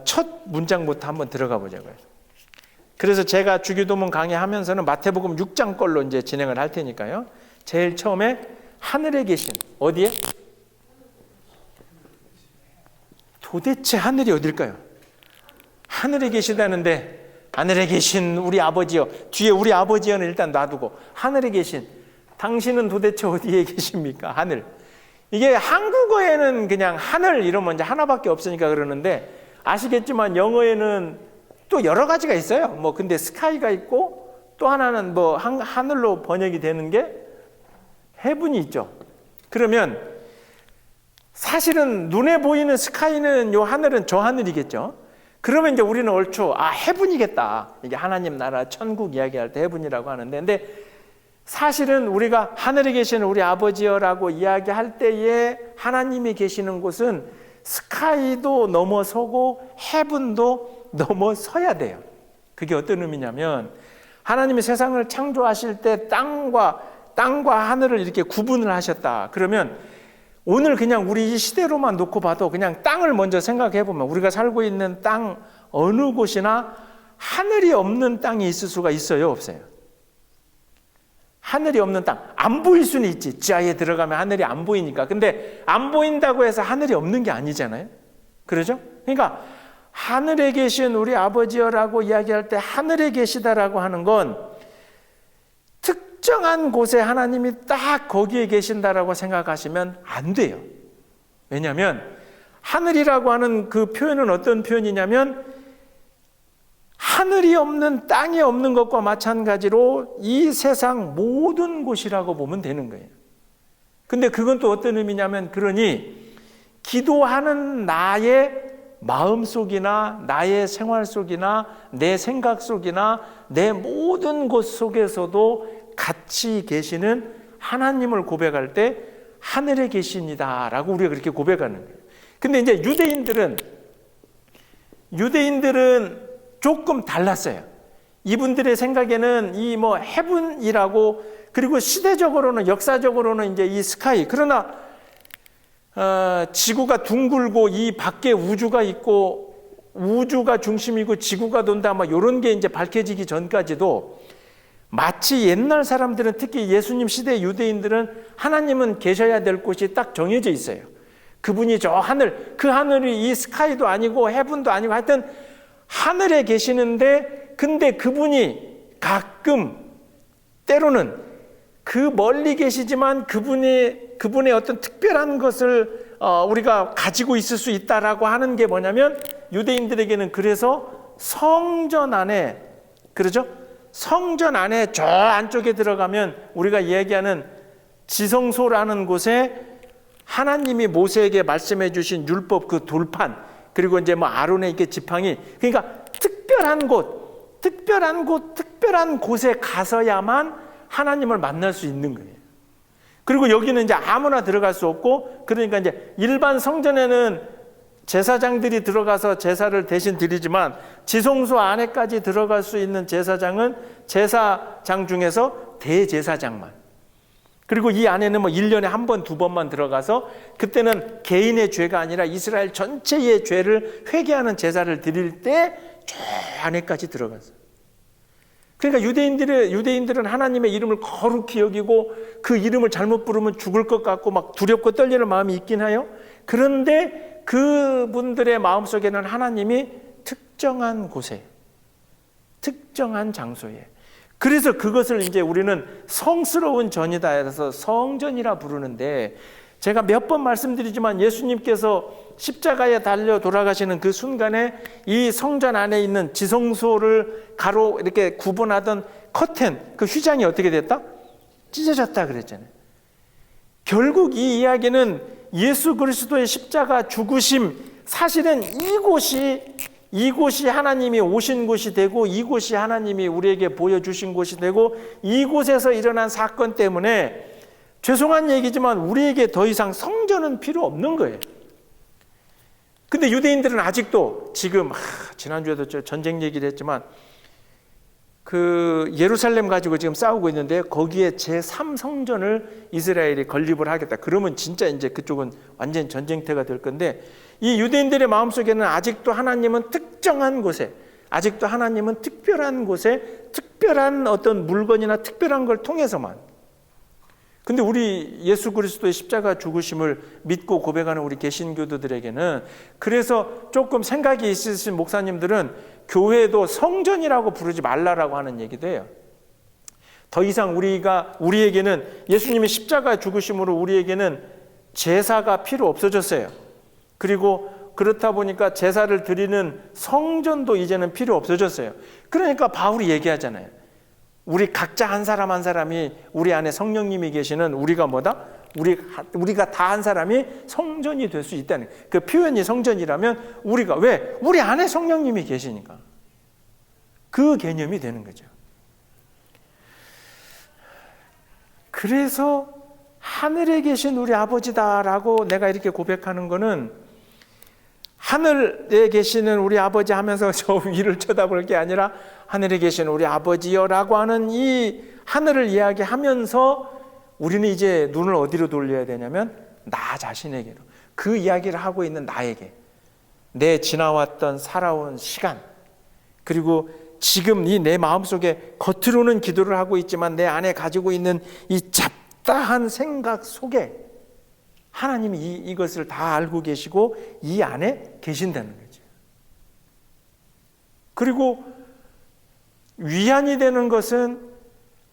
첫 문장부터 한번 들어가 보자고요. 그래서 제가 주기도문 강의하면서는 마태복음 6장 걸로 이제 진행을 할 테니까요. 제일 처음에 하늘에 계신 어디에? 도대체 하늘이 어딜까요? 하늘에 계시다는데 하늘에 계신 우리 아버지여, 뒤에 우리 아버지여는 일단 놔두고 하늘에 계신 당신은 도대체 어디에 계십니까? 하늘. 이게 한국어에는 그냥 하늘 이러면 이제 하나밖에 없으니까 그러는데 아시겠지만 영어에는 또 여러 가지가 있어요. 근데 스카이가 있고 또 하나는 하늘로 번역이 되는 게 헤븐이 있죠. 그러면 사실은 눈에 보이는 스카이는 요 하늘은 저 하늘이겠죠. 그러면 이제 우리는 얼추 헤븐이겠다. 이게 하나님 나라 천국 이야기할 때 헤븐이라고 하는데 근데 사실은 우리가 하늘에 계시는 우리 아버지여라고 이야기할 때에 하나님이 계시는 곳은 스카이도 넘어서고 헤븐도 넘어서야 돼요. 그게 어떤 의미냐면 하나님이 세상을 창조하실 때 땅과 하늘을 이렇게 구분을 하셨다. 그러면 오늘 그냥 우리 이 시대로만 놓고 봐도 그냥 땅을 먼저 생각해 보면 우리가 살고 있는 땅 어느 곳이나 하늘이 없는 땅이 있을 수가 있어요, 없어요? 하늘이 없는 땅, 안 보일 수는 있지. 지하에 들어가면 하늘이 안 보이니까. 근데 안 보인다고 해서 하늘이 없는 게 아니잖아요. 그러죠? 그러니까 하늘에 계신 우리 아버지여라고 이야기할 때 하늘에 계시다라고 하는 건 특정한 곳에 하나님이 딱 거기에 계신다라고 생각하시면 안 돼요. 왜냐하면 하늘이라고 하는 그 표현은 어떤 표현이냐면 하늘이 없는 땅이 없는 것과 마찬가지로 이 세상 모든 곳이라고 보면 되는 거예요. 근데 그건 또 어떤 의미냐면 그러니 기도하는 나의 마음속이나 나의 생활 속이나 내 생각 속이나 내 모든 곳 속에서도 같이 계시는 하나님을 고백할 때 하늘에 계십니다라고 우리가 그렇게 고백하는 거예요. 근데 이제 유대인들은 조금 달랐어요. 이분들의 생각에는 이 헤븐이라고 그리고 시대적으로는 역사적으로는 이제 이 스카이 그러나 지구가 둥글고 이 밖에 우주가 있고 우주가 중심이고 지구가 돈다 이런 게 이제 밝혀지기 전까지도 마치 옛날 사람들은 특히 예수님 시대 유대인들은 하나님은 계셔야 될 곳이 딱 정해져 있어요. 그분이 저 하늘, 그 하늘이 이 스카이도 아니고 헤븐도 아니고 하여튼 하늘에 계시는데 근데 그분이 가끔 때로는 그 멀리 계시지만 그분의 어떤 특별한 것을 우리가 가지고 있을 수 있다라고 하는 게 뭐냐면 유대인들에게는 그래서 성전 안에 그러죠? 성전 안에 저 안쪽에 들어가면 우리가 얘기하는 지성소라는 곳에 하나님이 모세에게 말씀해 주신 율법 그 돌판 그리고 이제 아론의 이렇게 지팡이 그러니까 특별한 곳에 가서야만 하나님을 만날 수 있는 거예요. 그리고 여기는 이제 아무나 들어갈 수 없고 그러니까 이제 일반 성전에는 제사장들이 들어가서 제사를 대신 드리지만 지성소 안에까지 들어갈 수 있는 제사장은 제사장 중에서 대제사장만. 그리고 이 안에는 뭐 1년에 한 번, 두 번만 들어가서 그때는 개인의 죄가 아니라 이스라엘 전체의 죄를 회개하는 제사를 드릴 때 저 안에까지 들어갔어요. 그러니까 유대인들은 하나님의 이름을 거룩히 여기고 그 이름을 잘못 부르면 죽을 것 같고 막 두렵고 떨리는 마음이 있긴 해요. 그런데 그분들의 마음속에는 하나님이 특정한 곳에, 특정한 장소에, 그래서 그것을 이제 우리는 성스러운 전이다 해서 성전이라 부르는데, 제가 몇 번 말씀드리지만 예수님께서 십자가에 달려 돌아가시는 그 순간에 이 성전 안에 있는 지성소를 가로 이렇게 구분하던 커튼, 그 휘장이 어떻게 됐다? 찢어졌다 그랬잖아요. 결국 이 이야기는 예수 그리스도의 십자가 죽으심, 사실은 이곳이 하나님이 오신 곳이 되고 이곳이 하나님이 우리에게 보여주신 곳이 되고 이곳에서 일어난 사건 때문에 죄송한 얘기지만 우리에게 더 이상 성전은 필요 없는 거예요. 근데 유대인들은 아직도 지금 지난주에도 전쟁 얘기를 했지만 그 예루살렘 가지고 지금 싸우고 있는데 거기에 제3성전을 이스라엘이 건립을 하겠다. 그러면 진짜 이제 그쪽은 완전 전쟁터가 될 건데, 이 유대인들의 마음속에는 아직도 하나님은 특정한 곳에, 아직도 하나님은 특별한 곳에 특별한 어떤 물건이나 특별한 걸 통해서만. 근데 우리 예수 그리스도의 십자가 죽으심을 믿고 고백하는 우리 개신교도들에게는, 그래서 조금 생각이 있으신 목사님들은 교회도 성전이라고 부르지 말라라고 하는 얘기도 해요. 더 이상 우리에게는 예수님의 십자가 죽으심으로 우리에게는 제사가 필요 없어졌어요. 그리고 그렇다 보니까 제사를 드리는 성전도 이제는 필요 없어졌어요. 그러니까 바울이 얘기하잖아요. 우리 각자 한 사람 한 사람이 우리 안에 성령님이 계시는 우리가 뭐다? 우리가 다 한 사람이 성전이 될 수 있다는, 그 표현이 성전이라면 우리가, 왜? 우리 안에 성령님이 계시니까 그 개념이 되는 거죠. 그래서 하늘에 계신 우리 아버지다라고 내가 이렇게 고백하는 거는, 하늘에 계시는 우리 아버지 하면서 저 위를 쳐다볼 게 아니라 하늘에 계신 우리 아버지여라고 하는 이 하늘을 이야기하면서 우리는 이제 눈을 어디로 돌려야 되냐면 나 자신에게로, 그 이야기를 하고 있는 나에게, 내 지나왔던 살아온 시간, 그리고 지금 이 내 마음속에 겉으로는 기도를 하고 있지만 내 안에 가지고 있는 이 잡다한 생각 속에 하나님이 이것을 다 알고 계시고 이 안에 계신다는 거죠. 그리고 위안이 되는 것은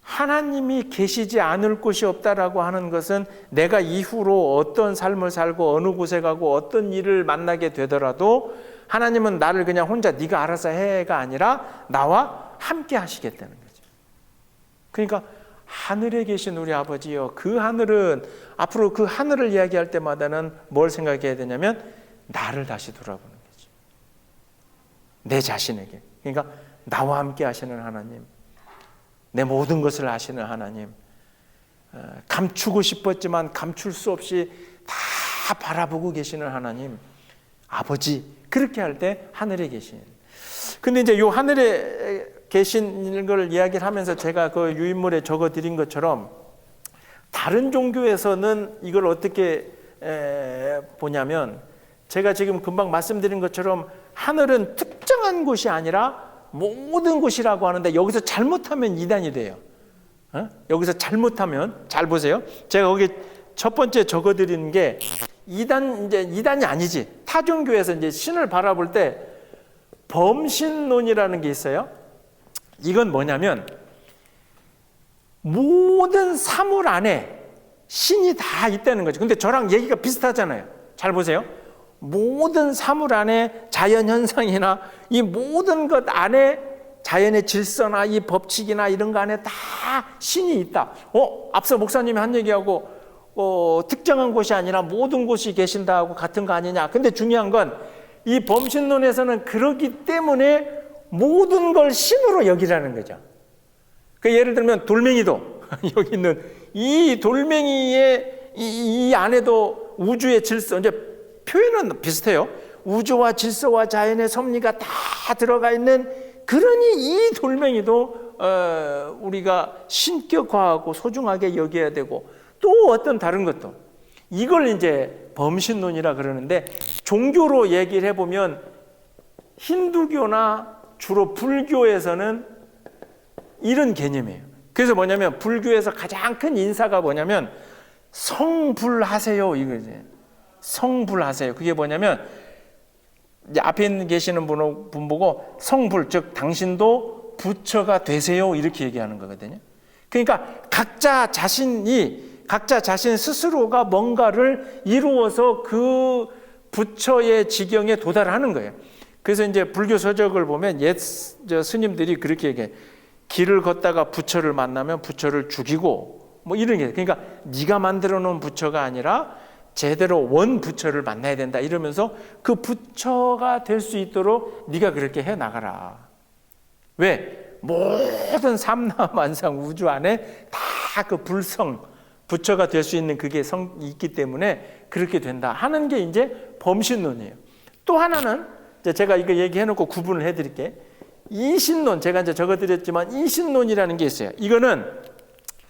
하나님이 계시지 않을 곳이 없다라고 하는 것은 내가 이후로 어떤 삶을 살고 어느 곳에 가고 어떤 일을 만나게 되더라도 하나님은 나를 그냥 혼자 네가 알아서 해가 아니라 나와 함께 하시겠다는 거죠. 그러니까 하늘에 계신 우리 아버지요, 그 하늘은 앞으로 그 하늘을 이야기할 때마다는 뭘 생각해야 되냐면 나를 다시 돌아보는 거죠. 내 자신에게. 그러니까 나와 함께 하시는 하나님, 내 모든 것을 아시는 하나님, 감추고 싶었지만 감출 수 없이 다 바라보고 계시는 하나님, 아버지, 그렇게 할 때 하늘에 계신. 근데 이제 요 하늘에 계신 걸 이야기를 하면서 제가 그 유인물에 적어 드린 것처럼 다른 종교에서는 이걸 어떻게 보냐면, 제가 지금 금방 말씀드린 것처럼 하늘은 특정한 곳이 아니라 모든 곳이라고 하는데, 여기서 잘못하면 이단이 돼요. 여기서 잘못하면, 잘 보세요. 제가 거기 첫 번째 적어 드린 게 이단이 아니지. 타 종교에서 이제 신을 바라볼 때 범신론이라는 게 있어요. 이건 뭐냐면 모든 사물 안에 신이 다 있다는 거죠. 근데 저랑 얘기가 비슷하잖아요. 잘 보세요. 모든 사물 안에 자연현상이나 이 모든 것 안에 자연의 질서나 이 법칙이나 이런 거 안에 다 신이 있다. 앞서 목사님이 한 얘기하고 특정한 곳이 아니라 모든 곳이 계신다고 같은 거 아니냐. 근데 중요한 건 이 범신론에서는 그러기 때문에 모든 걸 신으로 여기라는 거죠. 그 예를 들면 돌멩이도 여기 있는 이 돌멩이의 이 안에도 우주의 질서, 이제 표현은 비슷해요. 우주와 질서와 자연의 섭리가 다 들어가 있는, 그러니 이 돌멩이도 우리가 신격화하고 소중하게 여겨야 되고, 또 어떤 다른 것도, 이걸 이제 범신론이라 그러는데, 종교로 얘기를 해보면 힌두교나 주로 불교에서는 이런 개념이에요. 그래서 뭐냐면 불교에서 가장 큰 인사가 뭐냐면 성불하세요, 이거지. 성불하세요. 그게 뭐냐면 이제 앞에 계시는 분 보고 성불, 즉 당신도 부처가 되세요, 이렇게 얘기하는 거거든요. 그러니까 각자 자신 스스로가 뭔가를 이루어서 그 부처의 지경에 도달하는 거예요. 그래서 이제 불교 서적을 보면 옛 스님들이 그렇게 얘기해. 길을 걷다가 부처를 만나면 부처를 죽이고, 뭐 이런 게, 그러니까 네가 만들어 놓은 부처가 아니라 제대로 원 부처를 만나야 된다, 이러면서 그 부처가 될 수 있도록 네가 그렇게 해 나가라. 왜? 모든 삼라만상 우주 안에 다 그 불성 부처가 될 수 있는 그게 있기 때문에 그렇게 된다 하는 게 이제 범신론이에요. 또 하나는 제가 이거 얘기해 놓고 구분을 해 드릴게요. 이신론, 제가 이제 적어 드렸지만 이신론이라는 게 있어요. 이거는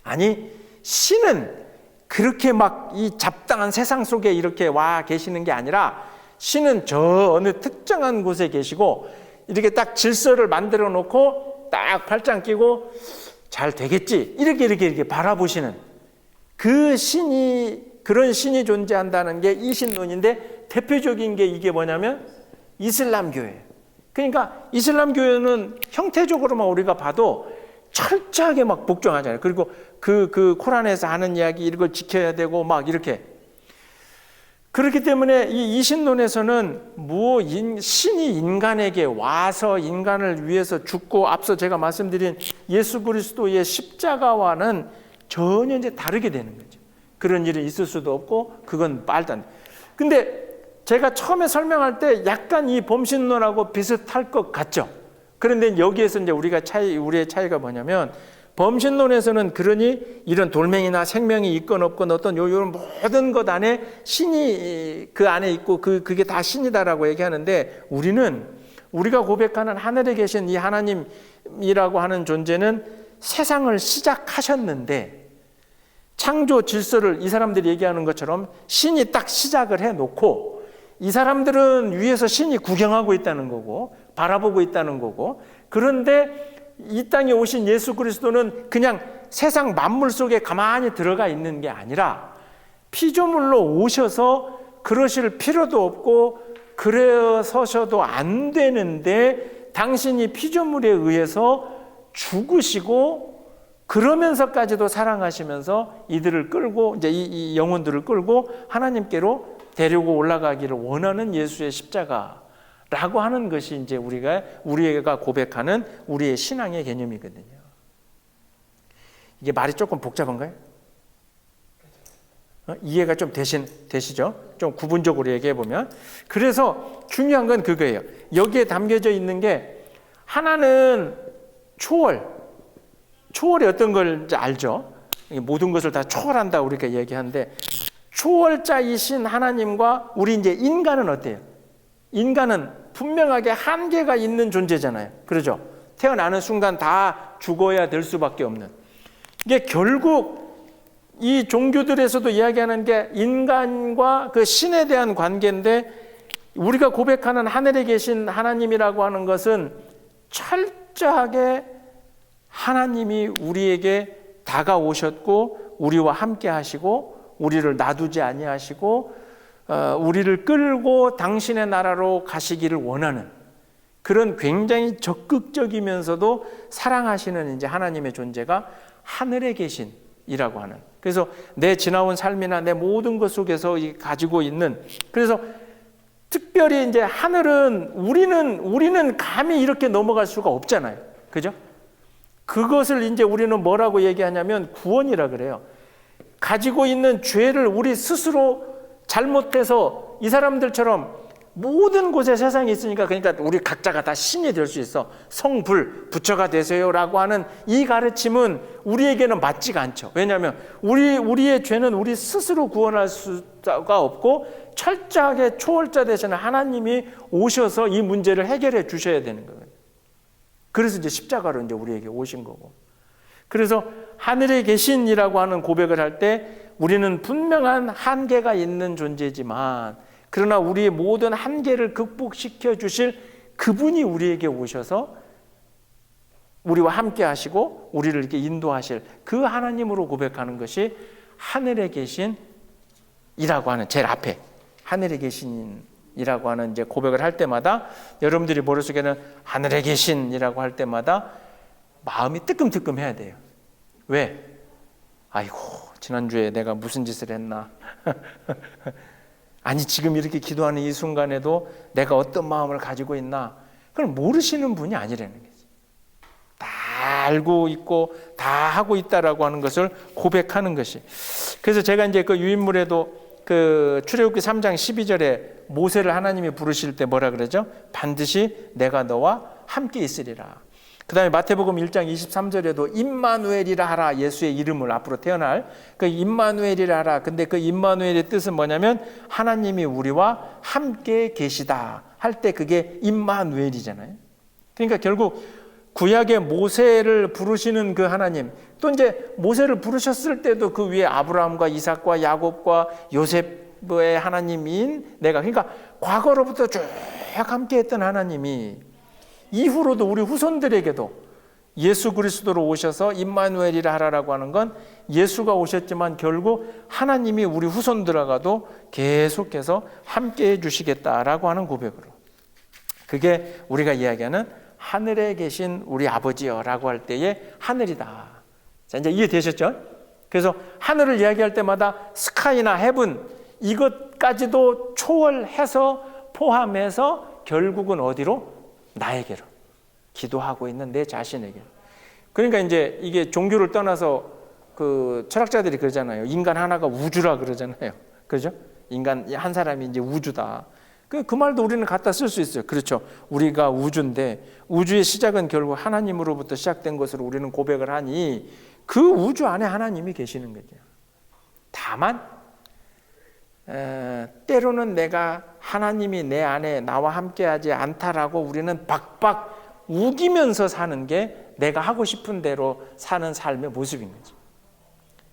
아니 신은 그렇게 막 이 잡다한 세상 속에 이렇게 와 계시는 게 아니라, 신은 저 어느 특정한 곳에 계시고 이렇게 딱 질서를 만들어 놓고 딱 팔짱 끼고 잘 되겠지, 이렇게 바라보시는 그 신이, 그런 신이 존재한다는 게 이신론인데, 대표적인 게 이게 뭐냐면 이슬람교예요. 그러니까 이슬람교회는 형태적으로만 우리가 봐도 철저하게 막 복종하잖아요. 그리고 그 코란에서 하는 이야기 이걸 지켜야 되고 막 이렇게. 그렇기 때문에 이 이신론에서는 신이 인간에게 와서 인간을 위해서 죽고, 앞서 제가 말씀드린 예수 그리스도의 십자가와는 전혀 이제 다르게 되는 거죠. 그런 일이 있을 수도 없고 그건 말도 안 돼. 근데 제가 처음에 설명할 때 약간 이 범신론하고 비슷할 것 같죠. 그런데 여기에서 이제 우리의 차이가 뭐냐면, 범신론에서는 그러니 이런 돌멩이나 생명이 있건 없건 어떤 이런 모든 것 안에 신이 그 안에 있고 그게 다 신이다라고 얘기하는데, 우리가 고백하는 하늘에 계신 이 하나님이라고 하는 존재는 세상을 시작하셨는데, 창조 질서를 이 사람들이 얘기하는 것처럼 신이 딱 시작을 해놓고, 이 사람들은 위에서 신이 구경하고 있다는 거고 바라보고 있다는 거고, 그런데 이 땅에 오신 예수 그리스도는 그냥 세상 만물 속에 가만히 들어가 있는 게 아니라 피조물로 오셔서 그러실 필요도 없고 그러서셔도 안 되는데, 당신이 피조물에 의해서 죽으시고 그러면서까지도 사랑하시면서 이들을 끌고, 이제 이 영혼들을 끌고 하나님께로 데리고 올라가기를 원하는 예수의 십자가라고 하는 것이 이제 우리가 고백하는 우리의 신앙의 개념이거든요. 이게 말이 조금 복잡한가요? 이해가 좀 되시죠? 좀 구분적으로 얘기해 보면. 그래서 중요한 건 그거예요. 여기에 담겨져 있는 게, 하나는 초월이 어떤 걸 알죠? 모든 것을 다 초월한다 우리가 얘기하는데, 초월자이신 하나님과 우리 이제 인간은 어때요? 인간은 분명하게 한계가 있는 존재잖아요. 그렇죠? 태어나는 순간 다 죽어야 될 수밖에 없는. 이게 결국 이 종교들에서도 이야기하는 게 인간과 그 신에 대한 관계인데, 우리가 고백하는 하늘에 계신 하나님이라고 하는 것은 철저하게 하나님이 우리에게 다가오셨고 우리와 함께 하시고 우리를 놔두지 아니하시고 우리를 끌고 당신의 나라로 가시기를 원하는, 그런 굉장히 적극적이면서도 사랑하시는 이제 하나님의 존재가 하늘에 계신이라고 하는. 그래서 내 지나온 삶이나 내 모든 것 속에서 가지고 있는, 그래서 특별히 이제 하늘은 우리는 감히 이렇게 넘어갈 수가 없잖아요. 그죠? 그것을 이제 우리는 뭐라고 얘기하냐면 구원이라 그래요. 가지고 있는 죄를 우리 스스로 잘못해서 이 사람들처럼 모든 곳에 세상에 있으니까, 그러니까 우리 각자가 다 신이 될 수 있어. 성불 부처가 되세요라고 하는 이 가르침은 우리에게는 맞지가 않죠. 왜냐하면 우리의 죄는 우리 스스로 구원할 수가 없고 철저하게 초월자 되시는 하나님이 오셔서 이 문제를 해결해 주셔야 되는 거예요. 그래서 이제 십자가로 이제 우리에게 오신 거고. 그래서 하늘에 계신이라고 하는 고백을 할 때 우리는 분명한 한계가 있는 존재지만, 그러나 우리의 모든 한계를 극복시켜 주실 그분이 우리에게 오셔서 우리와 함께 하시고 우리를 이렇게 인도하실 그 하나님으로 고백하는 것이 하늘에 계신이라고 하는, 제일 앞에 하늘에 계신이라고 하는 이제 고백을 할 때마다 여러분들이 머릿속에는 하늘에 계신이라고 할 때마다 마음이 뜨끔뜨끔 해야 돼요. 왜? 아이고, 지난주에 내가 무슨 짓을 했나? 아니, 지금 이렇게 기도하는 이 순간에도 내가 어떤 마음을 가지고 있나? 그걸 모르시는 분이 아니라는 거지. 다 알고 있고 다 하고 있다라고 하는 것을 고백하는 것이. 그래서 제가 이제 그 유인물에도 그 출애굽기 3장 12절에 모세를 하나님이 부르실 때 뭐라 그러죠? 반드시 내가 너와 함께 있으리라. 그 다음에 마태복음 1장 23절에도 임마누엘이라 하라, 예수의 이름을 앞으로 태어날 그 임마누엘이라 하라. 근데 그 임마누엘의 뜻은 뭐냐면 하나님이 우리와 함께 계시다 할 때 그게 임마누엘이잖아요. 그러니까 결국 구약의 모세를 부르시는 그 하나님, 또 이제 모세를 부르셨을 때도 그 위에 아브라함과 이삭과 야곱과 요셉의 하나님인 내가, 그러니까 과거로부터 쭉 함께 했던 하나님이 이후로도 우리 후손들에게도 예수 그리스도로 오셔서 임마누엘이라 하라라고 하는 건 예수가 오셨지만 결국 하나님이 우리 후손들하고도 계속해서 함께 해주시겠다라고 하는 고백으로, 그게 우리가 이야기하는 하늘에 계신 우리 아버지여라고 할 때의 하늘이다. 자, 이제 이해되셨죠? 그래서 하늘을 이야기할 때마다 스카이나 헤븐 이것까지도 초월해서 포함해서 결국은 어디로? 나에게로, 기도하고 있는 내 자신에게. 그러니까 이제 이게 종교를 떠나서 그 철학자들이 그러잖아요. 인간 하나가 우주라 그러잖아요. 그렇죠? 인간 한 사람이 이제 우주다. 그 말도 우리는 갖다 쓸 수 있어요. 그렇죠? 우리가 우주인데 우주의 시작은 결국 하나님으로부터 시작된 것으로 우리는 고백을 하니 그 우주 안에 하나님이 계시는 거죠. 다만 때로는 내가 하나님이 내 안에 나와 함께하지 않다라고 우리는 박박 우기면서 사는 게 내가 하고 싶은 대로 사는 삶의 모습인 거죠.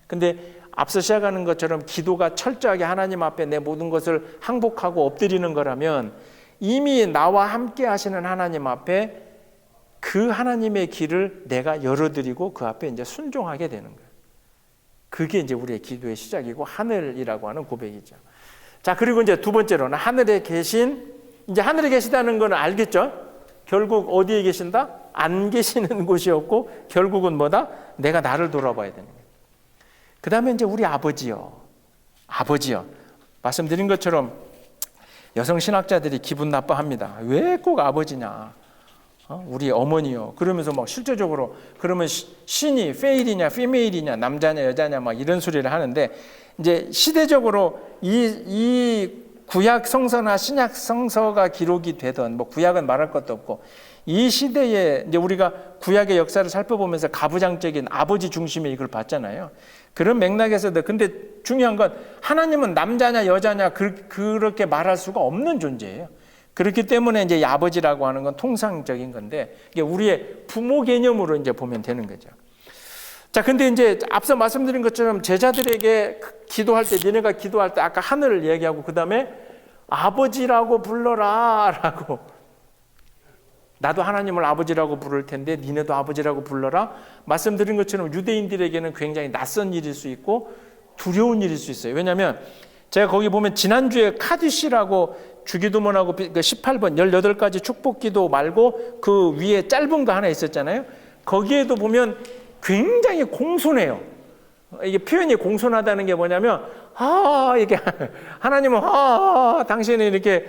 근데 앞서 시작하는 것처럼 기도가 철저하게 하나님 앞에 내 모든 것을 항복하고 엎드리는 거라면 이미 나와 함께 하시는 하나님 앞에 그 하나님의 길을 내가 열어드리고 그 앞에 이제 순종하게 되는 거예요. 그게 이제 우리의 기도의 시작이고 하늘이라고 하는 고백이죠. 자, 그리고 이제 두 번째로는 하늘에 계신, 이제 하늘에 계시다는 건 알겠죠? 결국 어디에 계신다? 안 계시는 곳이 없고 결국은 뭐다? 내가 나를 돌아봐야 되는 거예요. 그 다음에 이제 우리 아버지요. 아버지요. 말씀드린 것처럼 여성 신학자들이 기분 나빠합니다. 왜 꼭 아버지냐? 우리 어머니요. 그러면서 막 실제적으로 그러면 신이 페일이냐, 피메일이냐, 남자냐, 여자냐 막 이런 소리를 하는데, 이제 시대적으로 이 구약 성서나 신약 성서가 기록이 되던, 뭐 구약은 말할 것도 없고, 이 시대에 이제 우리가 구약의 역사를 살펴보면서 가부장적인 아버지 중심의 이걸 봤잖아요. 그런 맥락에서도, 근데 중요한 건 하나님은 남자냐 여자냐 그렇게 말할 수가 없는 존재예요. 그렇기 때문에 이제 아버지라고 하는 건 통상적인 건데, 이게 우리의 부모 개념으로 이제 보면 되는 거죠. 자, 근데 이제 앞서 말씀드린 것처럼 제자들에게 기도할 때, 너네가 기도할 때 아까 하늘을 얘기하고 그 다음에 아버지라고 불러라 라고, 나도 하나님을 아버지라고 부를 텐데 니네도 아버지라고 불러라. 말씀드린 것처럼 유대인들에게는 굉장히 낯선 일일 수 있고 두려운 일일 수 있어요. 왜냐하면 제가 거기 보면 지난주에 카디시라고 주기도문하고 18번 18가지 축복기도 말고 그 위에 짧은 거 하나 있었잖아요. 거기에도 보면 굉장히 공손해요. 이게 표현이 공손하다는 게 뭐냐면, 이게 하나님은 당신은 이렇게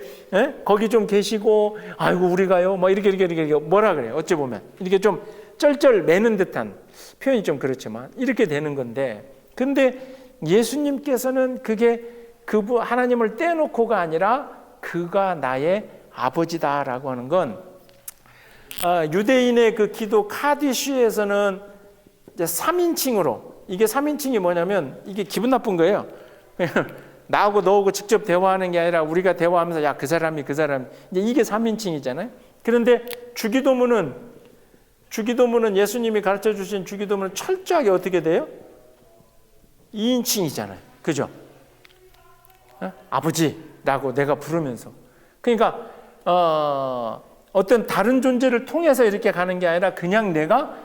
거기 좀 계시고, 아이고 우리가요, 뭐 이렇게 뭐라 그래요? 어찌 보면 이렇게 좀 쩔쩔 매는 듯한 표현이 좀 그렇지만 이렇게 되는 건데, 근데 예수님께서는 그게 하나님을 떼놓고가 아니라 그가 나의 아버지다라고 하는 건 유대인의 그 기도 카디쉬에서는 이제 3인칭으로, 이게 3인칭이 뭐냐면 이게 기분 나쁜 거예요. 나하고 너하고 직접 대화하는 게 아니라 우리가 대화하면서 야, 그 사람이 이제 이게 3인칭이잖아요. 그런데 주기도문은 예수님이 가르쳐 주신 주기도문은 철저하게 어떻게 돼요? 2인칭이잖아요. 그죠? 아버지라고 내가 부르면서. 그러니까 어떤 다른 존재를 통해서 이렇게 가는 게 아니라 그냥 내가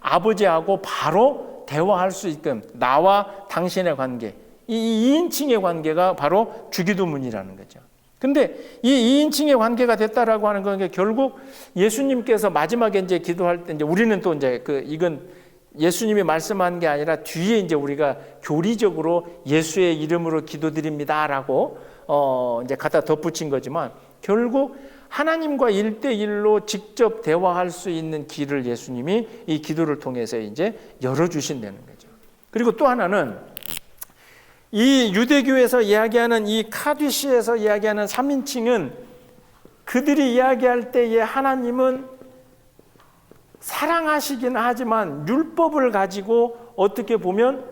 아버지하고 바로 대화할 수 있게끔 나와 당신의 관계, 이 2인칭의 관계가 바로 주기도문이라는 거죠. 근데 이 2인칭의 관계가 됐다라고 하는 건 결국 예수님께서 마지막에 이제 기도할 때 이제 우리는 또 이제 이건 예수님이 말씀한 게 아니라 뒤에 이제 우리가 교리적으로 예수의 이름으로 기도드립니다라고 이제 갖다 덧붙인 거지만 결국 하나님과 1대1로 직접 대화할 수 있는 길을 예수님이 이 기도를 통해서 이제 열어주신다는 거죠. 그리고 또 하나는 이 유대교에서 이야기하는 이 카디시에서 이야기하는 3인칭은 그들이 이야기할 때에 하나님은 사랑하시긴 하지만 율법을 가지고 어떻게 보면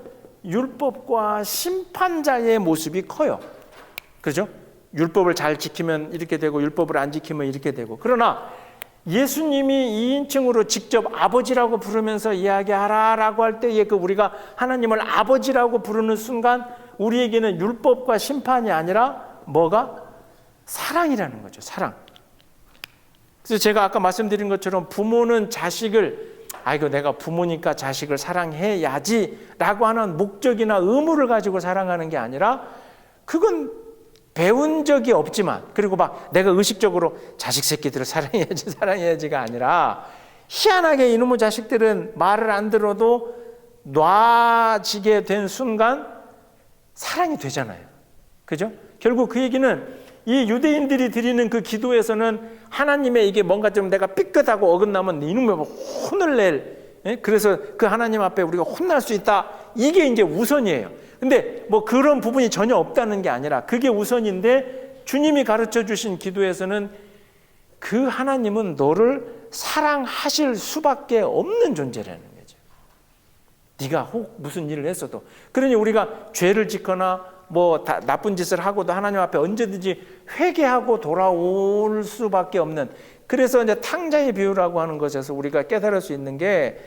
율법과 심판자의 모습이 커요. 그렇죠? 율법을 잘 지키면 이렇게 되고 율법을 안 지키면 이렇게 되고. 그러나 예수님이 2인칭으로 직접 아버지라고 부르면서 이야기하라라고 할 때에 우리가 하나님을 아버지라고 부르는 순간 우리에게는 율법과 심판이 아니라 뭐가? 사랑이라는 거죠. 사랑. 그래서 제가 아까 말씀드린 것처럼 부모는 자식을 아이고 내가 부모니까 자식을 사랑해야지라고 하는 목적이나 의무를 가지고 사랑하는 게 아니라 그건 배운 적이 없지만 그리고 막 내가 의식적으로 자식 새끼들을 사랑해야지가 아니라 희한하게 이놈의 자식들은 말을 안 들어도 놔지게 된 순간 사랑이 되잖아요. 그죠? 결국 그 얘기는 이 유대인들이 드리는 그 기도에서는 하나님의 이게 뭔가 좀 내가 삐끗하고 어긋나면 이놈의 혼을 낼, 그래서 그 하나님 앞에 우리가 혼날 수 있다. 이게 이제 우선이에요. 근데 뭐 그런 부분이 전혀 없다는 게 아니라 그게 우선인데 주님이 가르쳐 주신 기도에서는 그 하나님은 너를 사랑하실 수밖에 없는 존재라는 거죠. 네가 혹 무슨 일을 했어도. 그러니 우리가 죄를 짓거나 뭐 나쁜 짓을 하고도 하나님 앞에 언제든지 회개하고 돌아올 수밖에 없는, 그래서 이제 탕자의 비유라고 하는 것에서 우리가 깨달을 수 있는 게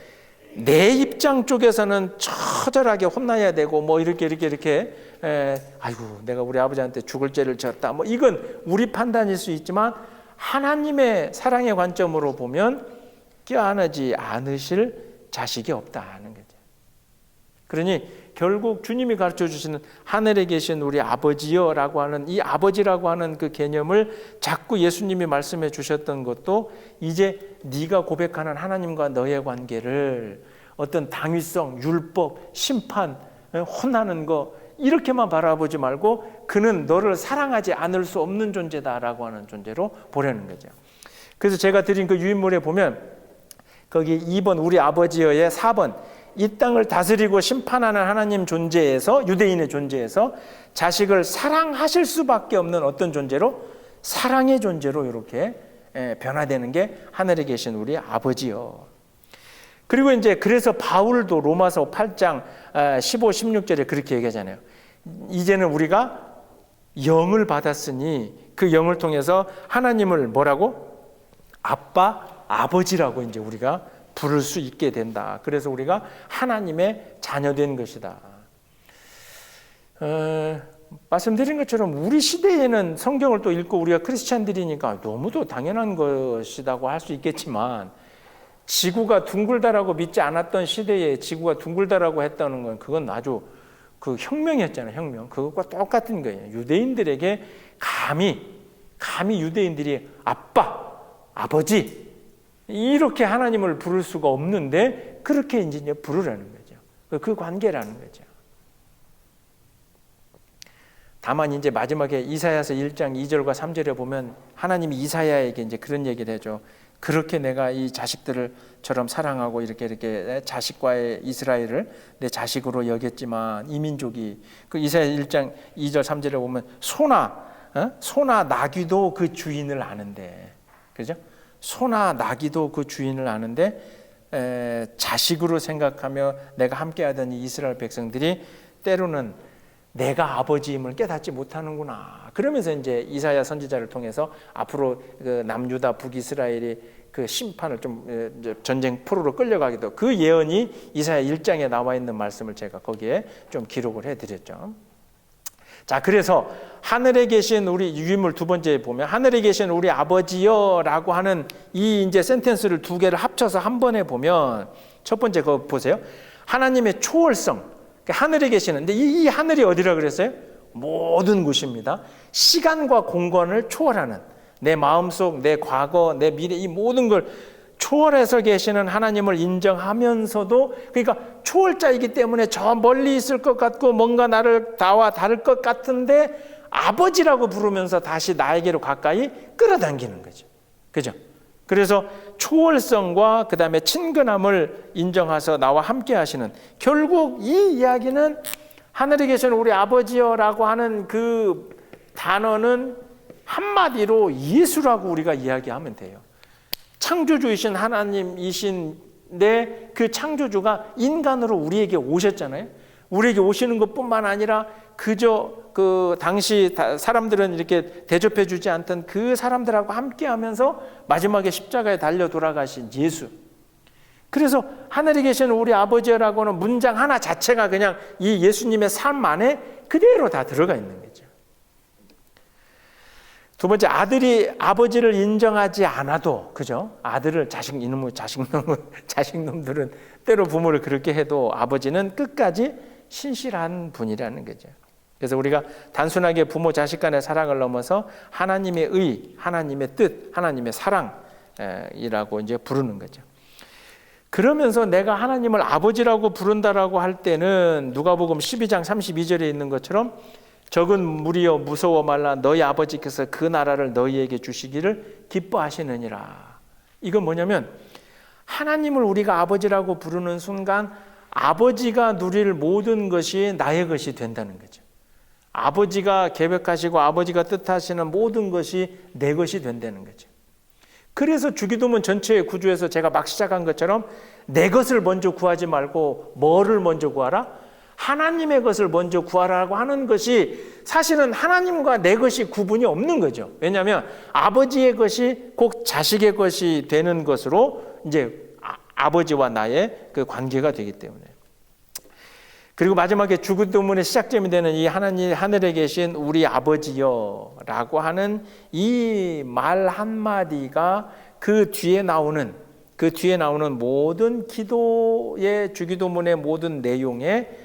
내 입장 쪽에서는 처절하게 혼나야 되고 뭐 이렇게 아이고 내가 우리 아버지한테 죽을 죄를 졌다 뭐 이건 우리 판단일 수 있지만 하나님의 사랑의 관점으로 보면 껴안지 않으실 자식이 없다는 거죠. 그러니 결국 주님이 가르쳐 주시는 하늘에 계신 우리 아버지여라고 하는 이 아버지라고 하는 그 개념을 자꾸 예수님이 말씀해 주셨던 것도 이제 네가 고백하는 하나님과 너의 관계를 어떤 당위성, 율법, 심판, 혼나는 거 이렇게만 바라보지 말고 그는 너를 사랑하지 않을 수 없는 존재다라고 하는 존재로 보려는 거죠. 그래서 제가 드린 그 유인물에 보면 거기 2번 우리 아버지여의 4번 이 땅을 다스리고 심판하는 하나님 존재에서 유대인의 존재에서 자식을 사랑하실 수밖에 없는 어떤 존재로 사랑의 존재로 이렇게 변화되는 게 하늘에 계신 우리 아버지요. 그리고 이제 그래서 바울도 로마서 8장 15, 16절에 그렇게 얘기하잖아요. 이제는 우리가 영을 받았으니 그 영을 통해서 하나님을 뭐라고? 아빠, 아버지라고 이제 우리가 부를 수 있게 된다. 그래서 우리가 하나님의 자녀된 것이다. 말씀드린 것처럼 우리 시대에는 성경을 또 읽고 우리가 크리스찬들이니까 너무도 당연한 것이라고 할 수 있겠지만 지구가 둥글다라고 믿지 않았던 시대에 지구가 둥글다라고 했다는 건 그건 아주 그 혁명이었잖아요. 혁명. 그것과 똑같은 거예요. 유대인들에게 감히 유대인들이 아빠, 아버지 이렇게 하나님을 부를 수가 없는데 그렇게 이제 부르라는 거죠. 그 관계라는 거죠. 다만 이제 마지막에 이사야서 1장 2절과 3절에 보면 하나님이 이사야에게 이제 그런 얘기를 해줘. 그렇게 내가 이 자식들을처럼 사랑하고 이렇게 자식과의 이스라엘을 내 자식으로 여겼지만 이 민족이 그 이사야 1장 2절 3절에 보면 소나 소나 나귀도 그 주인을 아는데, 그죠? 소나 나귀도 그 주인을 아는데 자식으로 생각하며 내가 함께하던 이 이스라엘 백성들이 때로는 내가 아버지임을 깨닫지 못하는구나. 그러면서 이제 이사야 선지자를 통해서 앞으로 그 남유다 북이스라엘이 그 심판을 좀 전쟁 포로로 끌려가기도, 그 예언이 이사야 1장에 나와 있는 말씀을 제가 거기에 좀 기록을 해드렸죠. 자, 그래서 하늘에 계신 우리 유인물 두 번째 보면 하늘에 계신 우리 아버지여라고 하는 이 이제 센텐스를 두 개를 합쳐서 한 번에 보면 첫 번째 그거 보세요. 하나님의 초월성. 하늘에 계시는, 근데 이 하늘이 어디라 그랬어요? 모든 곳입니다. 시간과 공간을 초월하는, 내 마음속, 내 과거, 내 미래, 이 모든 걸 초월해서 계시는 하나님을 인정하면서도, 그러니까 초월자이기 때문에 저 멀리 있을 것 같고 뭔가 나와 다를 것 같은데 아버지라고 부르면서 다시 나에게로 가까이 끌어당기는 거죠. 그죠? 그래서 초월성과 그 다음에 친근함을 인정해서 나와 함께 하시는, 결국 이 이야기는 하늘에 계신 우리 아버지여라고 하는 그 단어는 한마디로 예수라고 우리가 이야기하면 돼요. 창조주이신 하나님이신데 그 창조주가 인간으로 우리에게 오셨잖아요. 우리에게 오시는 것뿐만 아니라 그저 그 당시 사람들은 이렇게 대접해 주지 않던 그 사람들하고 함께 하면서 마지막에 십자가에 달려 돌아가신 예수. 그래서 하늘에 계신 우리 아버지라고 하는 문장 하나 자체가 그냥 이 예수님의 삶 안에 그대로 다 들어가 있는 거죠. 두 번째, 아들이 아버지를 인정하지 않아도, 그죠? 아들을 자식놈들은 때로 부모를 그렇게 해도 아버지는 끝까지 신실한 분이라는 거죠. 그래서 우리가 단순하게 부모 자식 간의 사랑을 넘어서 하나님의 의, 하나님의 뜻, 하나님의 사랑이라고 이제 부르는 거죠. 그러면서 내가 하나님을 아버지라고 부른다라고 할 때는 누가복음 12장 32절에 있는 것처럼 적은 무리여 무서워 말라 너희 아버지께서 그 나라를 너희에게 주시기를 기뻐하시느니라. 이건 뭐냐면 하나님을 우리가 아버지라고 부르는 순간 아버지가 누릴 모든 것이 나의 것이 된다는 거죠. 아버지가 계획하시고 아버지가 뜻하시는 모든 것이 내 것이 된다는 거죠. 그래서 주기도문 전체의 구조에서 제가 막 시작한 것처럼 내 것을 먼저 구하지 말고 뭐를 먼저 구하라? 하나님의 것을 먼저 구하라고 하는 것이 사실은 하나님과 내 것이 구분이 없는 거죠. 왜냐하면 아버지의 것이 꼭 자식의 것이 되는 것으로 이제 아버지와 나의 그 관계가 되기 때문에. 그리고 마지막에 주기도문의 시작점이 되는 이 하나님 하늘에 계신 우리 아버지여라고 하는 이 말 한마디가 그 뒤에 나오는 모든 기도의 주기도문의 모든 내용의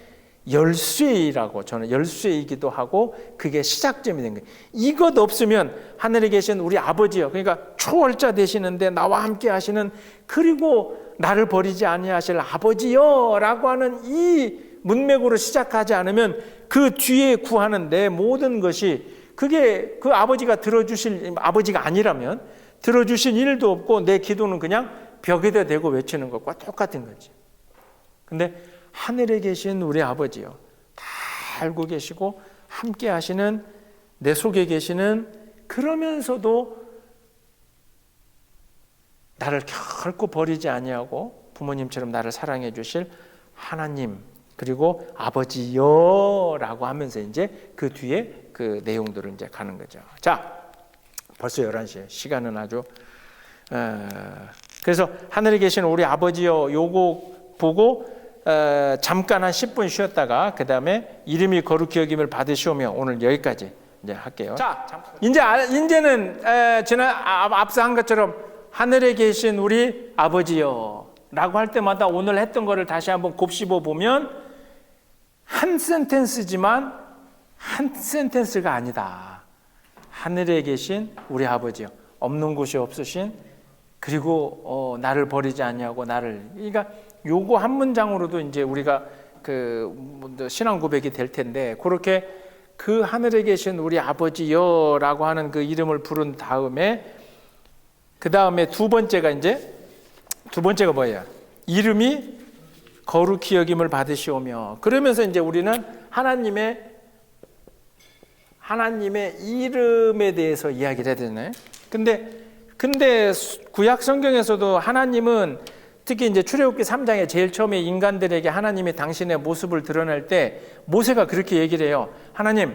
열쇠이라고, 저는 열쇠이기도 하고 그게 시작점이 된 거예요. 이것 없으면 하늘에 계신 우리 아버지여, 그러니까 초월자 되시는데 나와 함께 하시는, 그리고 나를 버리지 아니하실 아버지여라고 하는 이 문맥으로 시작하지 않으면 그 뒤에 구하는 내 모든 것이 그게 그 아버지가 들어주실 아버지가 아니라면 들어주신 일도 없고 내 기도는 그냥 벽에다 대고 외치는 것과 똑같은 거지. 근데 하늘에 계신 우리 아버지요, 다 알고 계시고 함께 하시는, 내 속에 계시는, 그러면서도 나를 결코 버리지 아니하고 부모님처럼 나를 사랑해 주실 하나님, 그리고 아버지여라고 하면서 이제 그 뒤에 그 내용들을 이제 가는 거죠. 자, 벌써 11시에 시간은 아주 그래서 하늘에 계신 우리 아버지여 요거 보고 잠깐 한 10분 쉬었다가 그 다음에 이름이 거룩히 여김을 받으시오며 오늘 여기까지 이제 할게요. 자, 이제는 앞서 한 것처럼 하늘에 계신 우리 아버지여라고 할 때마다 오늘 했던 거를 다시 한번 곱씹어 보면 한 센텐스지만 한 센텐스가 아니다. 하늘에 계신 우리 아버지여, 없는 곳이 없으신, 그리고 나를 버리지 아니하고 나를, 그러니까 요거 한 문장으로도 이제 우리가 그 신앙 고백이 될 텐데, 그렇게 그 하늘에 계신 우리 아버지여라고 하는 그 이름을 부른 다음에 그 다음에 두 번째가 뭐예요? 이름이 거룩히 여김을 받으시오며. 그러면서 이제 우리는 하나님의 하나님의 이름에 대해서 이야기를 해야 되잖아요. 근데 구약 성경에서도 하나님은 특히 이제 출애굽기 3장에 제일 처음에 인간들에게 하나님이 당신의 모습을 드러낼 때 모세가 그렇게 얘기를 해요. 하나님,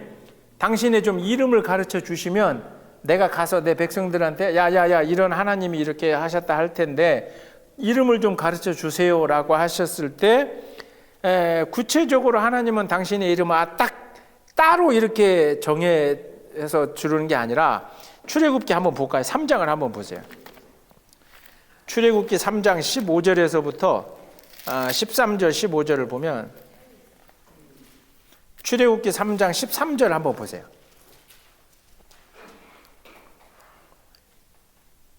당신의 좀 이름을 가르쳐 주시면 내가 가서 내 백성들한테 야야야 이런 하나님이 이렇게 하셨다 할 텐데 이름을 좀 가르쳐 주세요라고 하셨을 때 구체적으로 하나님은 당신의 이름을 딱 따로 이렇게 정해서 주는 게 아니라 출애굽기 한번 볼까요? 3장을 한번 보세요. 출애굽기 3장 15절에서부터 13절 15절을 보면 출애굽기 3장 13절 한번 보세요.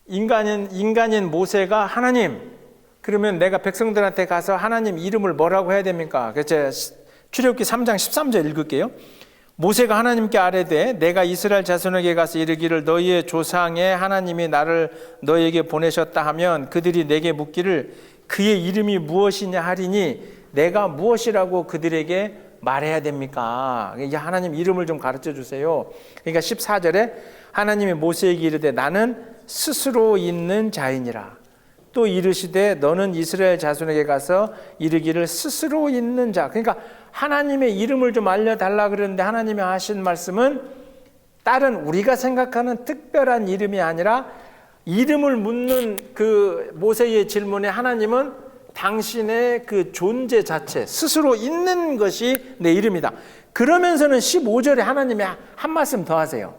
인간인 모세가 하나님, 그러면 내가 백성들한테 가서 하나님 이름을 뭐라고 해야 됩니까? 그래서 출애굽기 3장 13절 읽을게요. 모세가 하나님께 아뢰되 내가 이스라엘 자손에게 가서 이르기를 너희의 조상의 하나님이 나를 너희에게 보내셨다 하면 그들이 내게 묻기를 그의 이름이 무엇이냐 하리니 내가 무엇이라고 그들에게 말해야 됩니까? 하나님 이름을 좀 가르쳐 주세요. 그러니까 14절에 하나님이 모세에게 이르되 나는 스스로 있는 자이니라. 또 이르시되 너는 이스라엘 자손에게 가서 이르기를 스스로 있는 자. 그러니까 하나님의 이름을 좀 알려달라 그러는데 하나님이 하신 말씀은 다른 우리가 생각하는 특별한 이름이 아니라 이름을 묻는 그 모세의 질문에 하나님은 당신의 그 존재 자체 스스로 있는 것이 내 이름이다. 그러면서는 15절에 하나님이 한 말씀 더 하세요.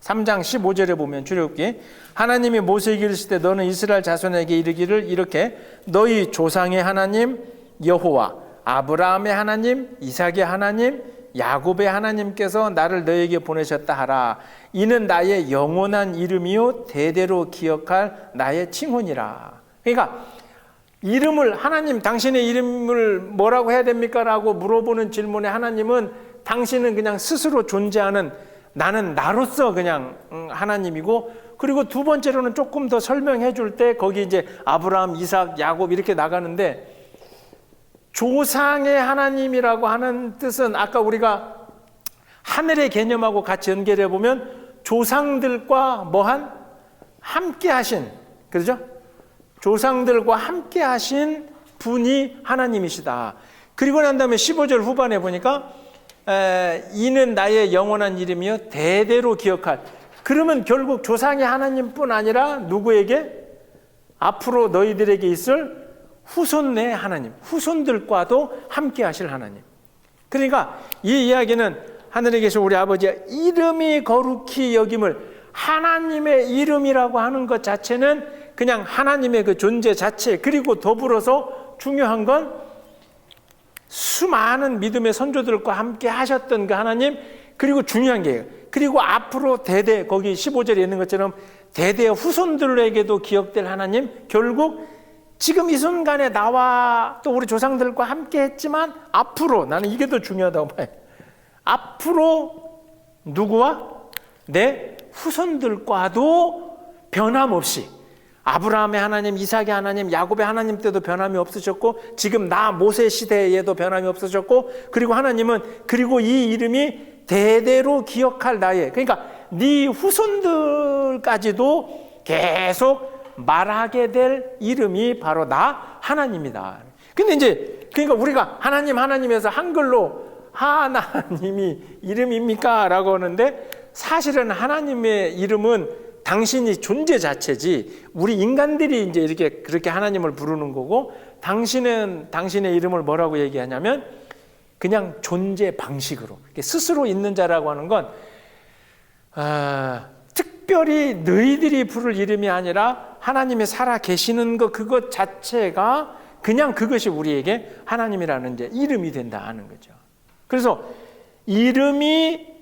3장 15절에 보면 출애굽기 하나님이 모세에게 이르시되 너는 이스라엘 자손에게 이르기를 이렇게 너희 조상의 하나님 여호와 아브라함의 하나님 이삭의 하나님 야곱의 하나님께서 나를 너에게 보내셨다 하라. 이는 나의 영원한 이름이요 대대로 기억할 나의 칭혼이라. 그러니까 이름을 하나님 당신의 이름을 뭐라고 해야 됩니까? 라고 물어보는 질문에 하나님은 당신은 그냥 스스로 존재하는 나는 나로서 그냥 하나님이고 그리고 두 번째로는 조금 더 설명해 줄 때 거기 이제 아브라함, 이삭, 야곱 이렇게 나가는데 조상의 하나님이라고 하는 뜻은 아까 우리가 하늘의 개념하고 같이 연결해 보면 조상들과 뭐한 함께 하신 그렇죠? 조상들과 함께 하신 분이 하나님이시다. 그리고 난 다음에 15절 후반에 보니까 이는 나의 영원한 이름이요 대대로 기억할. 그러면 결국 조상의 하나님뿐 아니라 누구에게? 앞으로 너희들에게 있을 후손의 하나님, 후손들과도 함께 하실 하나님. 그러니까 이 이야기는 하늘에 계신 우리 아버지의 이름이 거룩히 여김을 하나님의 이름이라고 하는 것 자체는 그냥 하나님의 그 존재 자체 그리고 더불어서 중요한 건 수많은 믿음의 선조들과 함께 하셨던 그 하나님 그리고 중요한 게 그리고 앞으로 대대 거기 15절에 있는 것처럼 대대 후손들에게도 기억될 하나님 결국 지금 이 순간에 나와 또 우리 조상들과 함께 했지만 앞으로 나는 이게 더 중요하다고 봐요. 앞으로 누구와? 내 후손들과도 변함없이 아브라함의 하나님, 이삭의 하나님, 야곱의 하나님 때도 변함이 없으셨고 지금 나 모세 시대에도 변함이 없으셨고 그리고 하나님은 그리고 이 이름이 대대로 기억할 나의 그러니까 네 후손들까지도 계속 말하게 될 이름이 바로 나 하나님이다. 근데 이제 그러니까 우리가 하나님에서 한글로 하나님이 이름입니까? 라고 하는데 사실은 하나님의 이름은 당신이 존재 자체지 우리 인간들이 이제 이렇게 그렇게 하나님을 부르는 거고 당신은 당신의 이름을 뭐라고 얘기하냐면 그냥 존재 방식으로 스스로 있는 자라고 하는 건 특별히 너희들이 부를 이름이 아니라 하나님이 살아 계시는 것 그것 자체가 그냥 그것이 우리에게 하나님이라는 이제 이름이 된다 하는 거죠. 그래서 이름이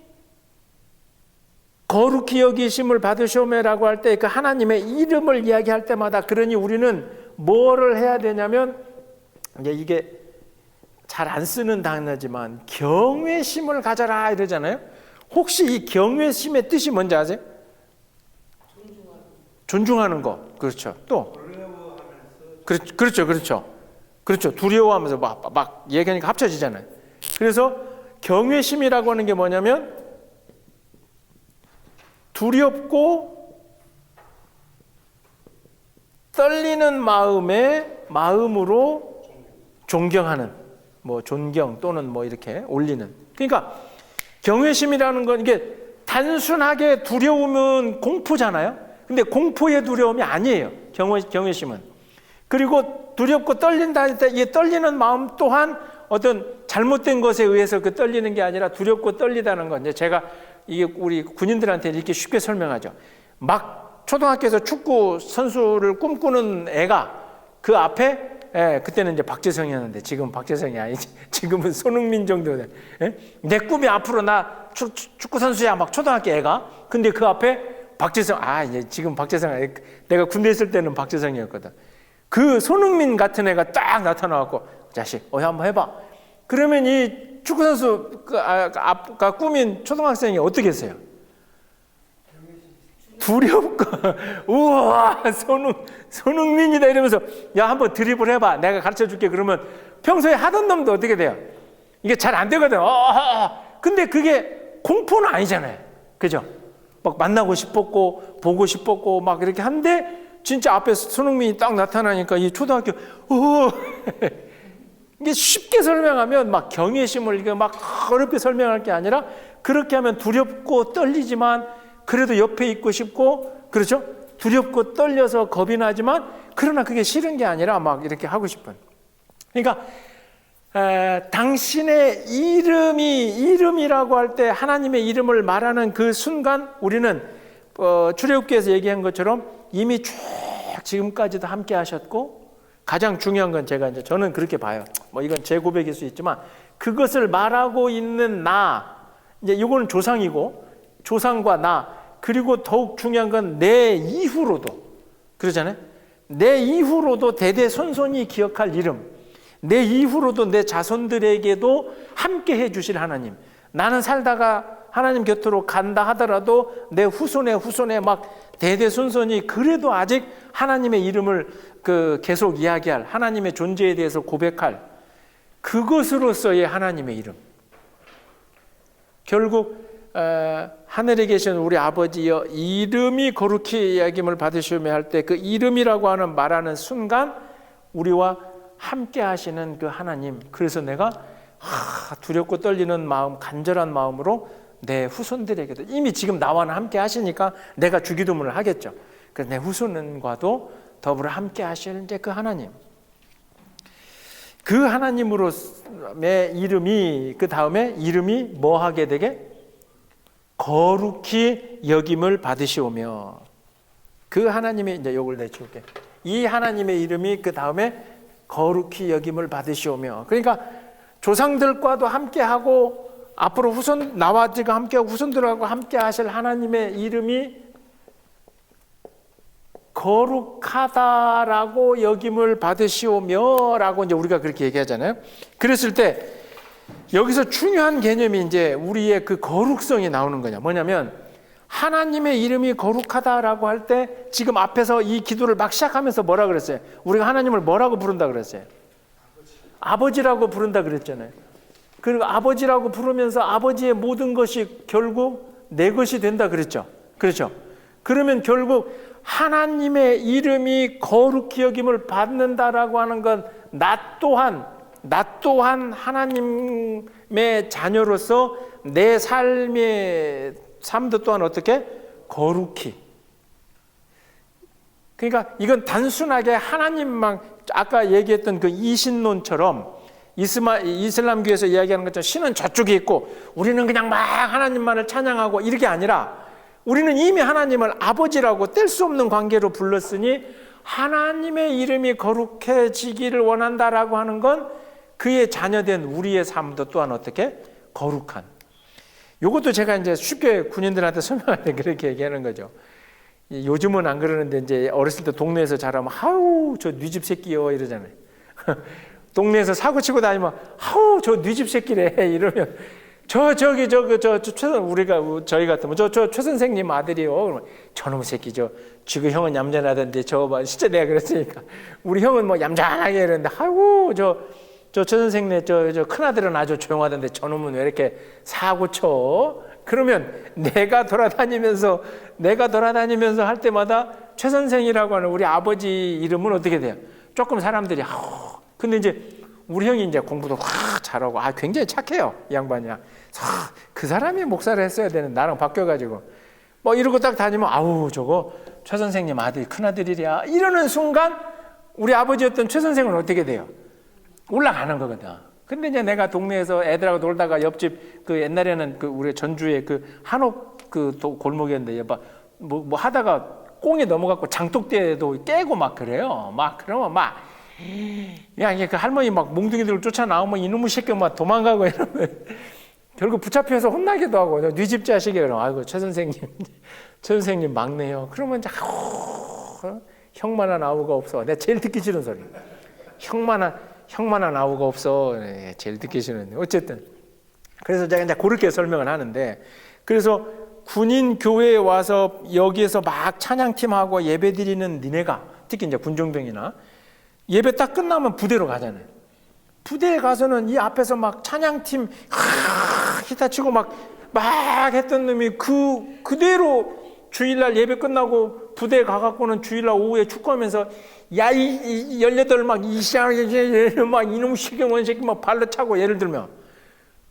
거룩히 여기심을 받으시오매라고 할 때 그 하나님의 이름을 이야기할 때마다 그러니 우리는 뭐를 해야 되냐면 이제 이게 잘 안 쓰는 단어지만 경외심을 가져라 이러잖아요. 혹시 이 경외심의 뜻이 뭔지 아세요? 존중하는 거. 그렇죠. 또 그렇죠. 두려워하면서 막 얘기하니까 합쳐지잖아요. 그래서 경외심이라고 하는 게 뭐냐면 두렵고 떨리는 마음으로 존경하는, 뭐 존경 또는 뭐 이렇게 올리는. 그러니까 경외심이라는 건 이게 단순하게 두려움은 공포잖아요. 근데 공포의 두려움이 아니에요. 경외심은. 그리고 두렵고 떨린다 할 때 이 떨리는 마음 또한 어떤 잘못된 것에 의해서 그 떨리는 게 아니라 두렵고 떨리다는 건 이제 제가 이게 우리 군인들한테 이렇게 쉽게 설명하죠. 막 초등학교에서 축구 선수를 꿈꾸는 애가 그 앞에, 그때는 이제 박재성이었는데 지금 박재성이 아니지. 지금은 손흥민 정도 돼. 내 꿈이 앞으로 나 축구 선수야, 막 초등학교 애가. 근데 그 앞에 박재성, 이제 지금 박재성, 내가 군대 있을 때는 박재성이었거든. 그 손흥민 같은 애가 딱 나타나갖고, 자식, 한번 해봐. 그러면 이 축구 선수 아까 꿈인 초등학생이 어떻게 했어요? 두렵고 우와 손흥민이다 이러면서 야 한번 드리블 해봐, 내가 가르쳐줄게. 그러면 평소에 하던 놈도 어떻게 돼요? 이게 잘 안 되거든. 근데 그게 공포는 아니잖아요, 그죠? 막 만나고 싶었고 보고 싶었고 막 이렇게 한데 진짜 앞에 손흥민이 딱 나타나니까 이 초등학교 이게 쉽게 설명하면 막 경외심을 이게 막 어렵게 설명할 게 아니라 그렇게 하면 두렵고 떨리지만 그래도 옆에 있고 싶고, 그렇죠? 두렵고 떨려서 겁이 나지만 그러나 그게 싫은 게 아니라 막 이렇게 하고 싶은. 그러니까 당신의 이름이라고 할 때 하나님의 이름을 말하는 그 순간 우리는 출애굽기에서 얘기한 것처럼 이미 쭉 지금까지도 함께 하셨고, 가장 중요한 건 저는 그렇게 봐요. 뭐 이건 제 고백일 수 있지만 그것을 말하고 있는 나, 이제 이거는 조상이고 조상과 나, 그리고 더욱 중요한 건 내 이후로도, 그러잖아요. 내 이후로도 대대손손이 기억할 이름, 내 이후로도 내 자손들에게도 함께 해주실 하나님. 나는 살다가 하나님 곁으로 간다 하더라도 내 후손에 막 대대손손이 그래도 아직 하나님의 이름을 계속 이야기할, 하나님의 존재에 대해서 고백할 그것으로서의 하나님의 이름. 결국 하늘에 계신 우리 아버지여 이름이 거룩히 여김을 받으시오며 할 때 그 이름이라고 하는 말하는 순간 우리와 함께 하시는 그 하나님. 그래서 내가 두렵고 떨리는 마음, 간절한 마음으로 내 후손들에게도, 이미 지금 나와는 함께 하시니까 내가 주기도문을 하겠죠. 그래서 내 후손과도 더불어 함께 하실 이제 그 하나님, 그 하나님으로의 이름이, 그 다음에 이름이 뭐 하게 되게? 거룩히 여김을 받으시오며. 그 하나님의, 이제 요걸 내줄게. 이 하나님의 이름이 그 다음에 거룩히 여김을 받으시오며. 그러니까 조상들과도 함께하고 앞으로 후손, 나와 지금 함께하고 후손들하고 함께 하실 하나님의 이름이 거룩하다라고 여김을 받으시오며 라고 이제 우리가 그렇게 얘기하잖아요. 그랬을 때 여기서 중요한 개념이 이제 우리의 그 거룩성이 나오는 거냐. 뭐냐면 하나님의 이름이 거룩하다라고 할 때 지금 앞에서 이 기도를 막 시작하면서 뭐라 그랬어요? 우리가 하나님을 뭐라고 부른다 그랬어요? 아버지라고 부른다 그랬잖아요. 그리고 아버지라고 부르면서 아버지의 모든 것이 결국 내 것이 된다 그랬죠. 그렇죠? 그러면 결국 하나님의 이름이 거룩히 여김을 받는다라고 하는 건 나 또한 하나님의 자녀로서 내 삶도 또한 어떻게? 거룩히. 그러니까 이건 단순하게 하나님만, 아까 얘기했던 그 이신론처럼 이슬람교에서 이야기하는 것처럼 신은 저쪽에 있고 우리는 그냥 막 하나님만을 찬양하고 이렇게 아니라 우리는 이미 하나님을 아버지라고 뗄 수 없는 관계로 불렀으니 하나님의 이름이 거룩해지기를 원한다라고 하는 건 그의 자녀된 우리의 삶도 또한 어떻게? 거룩한. 이것도 제가 이제 쉽게 군인들한테 설명할 때 그렇게 얘기하는 거죠. 요즘은 안 그러는데 이제 어렸을 때 동네에서 자라면 하우 저 네 집 새끼요 이러잖아요. 동네에서 사고 치고 다니면 하우 저 네 집 새끼래 이러면 저기 우리가 저희 같으면 저 최 선생님 아들이요. 그러면 저놈의 새끼 지금 형은 얌전하던데 진짜 내가 그랬으니까 우리 형은 뭐 얌전하게 이러는데 아이고 최 선생님 저 큰아들은 아주 조용하던데 저놈은 왜 이렇게 사고 쳐? 그러면 내가 돌아다니면서 내가 돌아다니면서 할 때마다 최 선생이라고 하는 우리 아버지 이름은 어떻게 돼요? 조금 사람들이 근데 이제 우리 형이 이제 공부도 확 잘하고 굉장히 착해요, 이 양반이야. 그 사람이 목사를 했어야 되는 나랑 바뀌어가지고 뭐 이러고 딱 다니면 저거 최 선생님 아들 큰아들이랴 이러는 순간 우리 아버지였던 최 선생은 어떻게 돼요? 올라가는 거거든. 근데 이제 내가 동네에서 애들하고 놀다가 옆집 그 옛날에는 그 우리 전주에 그 한옥 그 골목이었는데 뭐 하다가 꽁에 넘어갖고 장독대도 깨고 막 그래요. 막 그러면 이게 그 할머니 막 몽둥이들 쫓아 나오면 이놈의 새끼 막 도망가고 이러면 결국 붙잡혀서 혼나기도 하고 네 집 자식이 그러면 최 선생님 막내요. 그러면 이제 형만한 아우가 없어. 내가 제일 듣기 싫은 소리. 형만한 아우가 없어. 제일 듣기 싫은. 어쨌든 그래서 제가 이제 그렇게 설명을 하는데 그래서 군인 교회에 와서 여기에서 막 찬양팀하고 예배 드리는 니네가 특히 이제 군종병이나 예배 딱 끝나면 부대로 가잖아요. 부대에 가서는 이 앞에서 막 찬양팀 히타치고 막 했던 놈이 그대로 주일날 예배 끝나고 부대에 가갖고는 주일날 오후에 축구하면서 이 18 막 이놈 시경원 새끼 막 발로 차고 예를 들면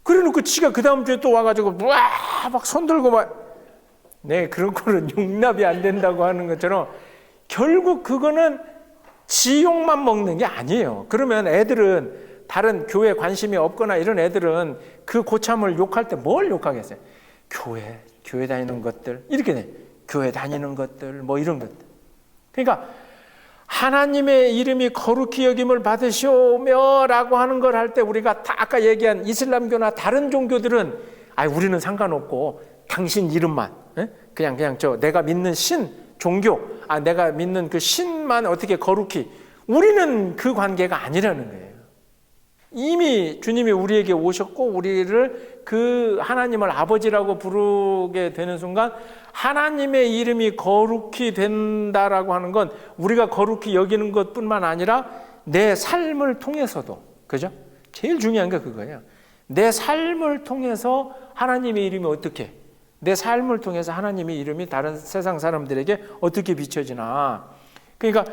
그래놓고 지가 그 다음 주에 또 와가지고 막 손들고 그런 거는 용납이 안 된다고 하는 것처럼 결국 그거는 지욕만 먹는 게 아니에요. 그러면 애들은 다른 교회에 관심이 없거나 이런 애들은 그 고참을 욕할 때 뭘 욕하겠어요? 교회 다니는 것들 이렇게 돼. 교회 다니는 것들 뭐 이런 것들. 그러니까 하나님의 이름이 거룩히 여김을 받으시오며 라고 하는 걸 할 때 우리가 아까 얘기한 이슬람교나 다른 종교들은 우리는 상관없고 당신 이름만 그냥 내가 믿는 종교 내가 믿는 그 신만 어떻게 거룩히 우리는 그 관계가 아니라는 거예요. 이미 주님이 우리에게 오셨고 우리를 그 하나님을 아버지라고 부르게 되는 순간 하나님의 이름이 거룩히 된다라고 하는 건 우리가 거룩히 여기는 것뿐만 아니라 내 삶을 통해서도 그죠? 제일 중요한 게 그거예요. 내 삶을 통해서 하나님의 이름이 어떻게 내 삶을 통해서 하나님의 이름이 다른 세상 사람들에게 어떻게 비춰지나. 그러니까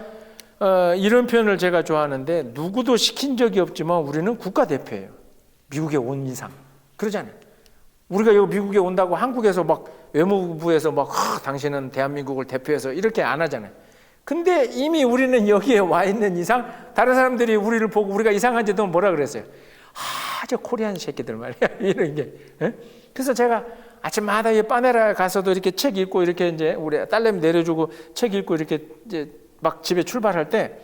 이런 표현을 제가 좋아하는데 누구도 시킨 적이 없지만 우리는 국가대표예요. 미국에 온 이상. 그러잖아요. 우리가 여기 미국에 온다고 한국에서 막 외무부에서 당신은 대한민국을 대표해서 이렇게 안 하잖아요. 근데 이미 우리는 여기에 와 있는 이상 다른 사람들이 우리를 보고 우리가 이상한지도 뭐라 그랬어요? 저 코리안 새끼들 말이야. 이런 게. 그래서 제가 아침마다 이 빠네라 가서도 이렇게 책 읽고 이렇게 이제 우리 딸내미 내려주고 책 읽고 이렇게 이제 막 집에 출발할 때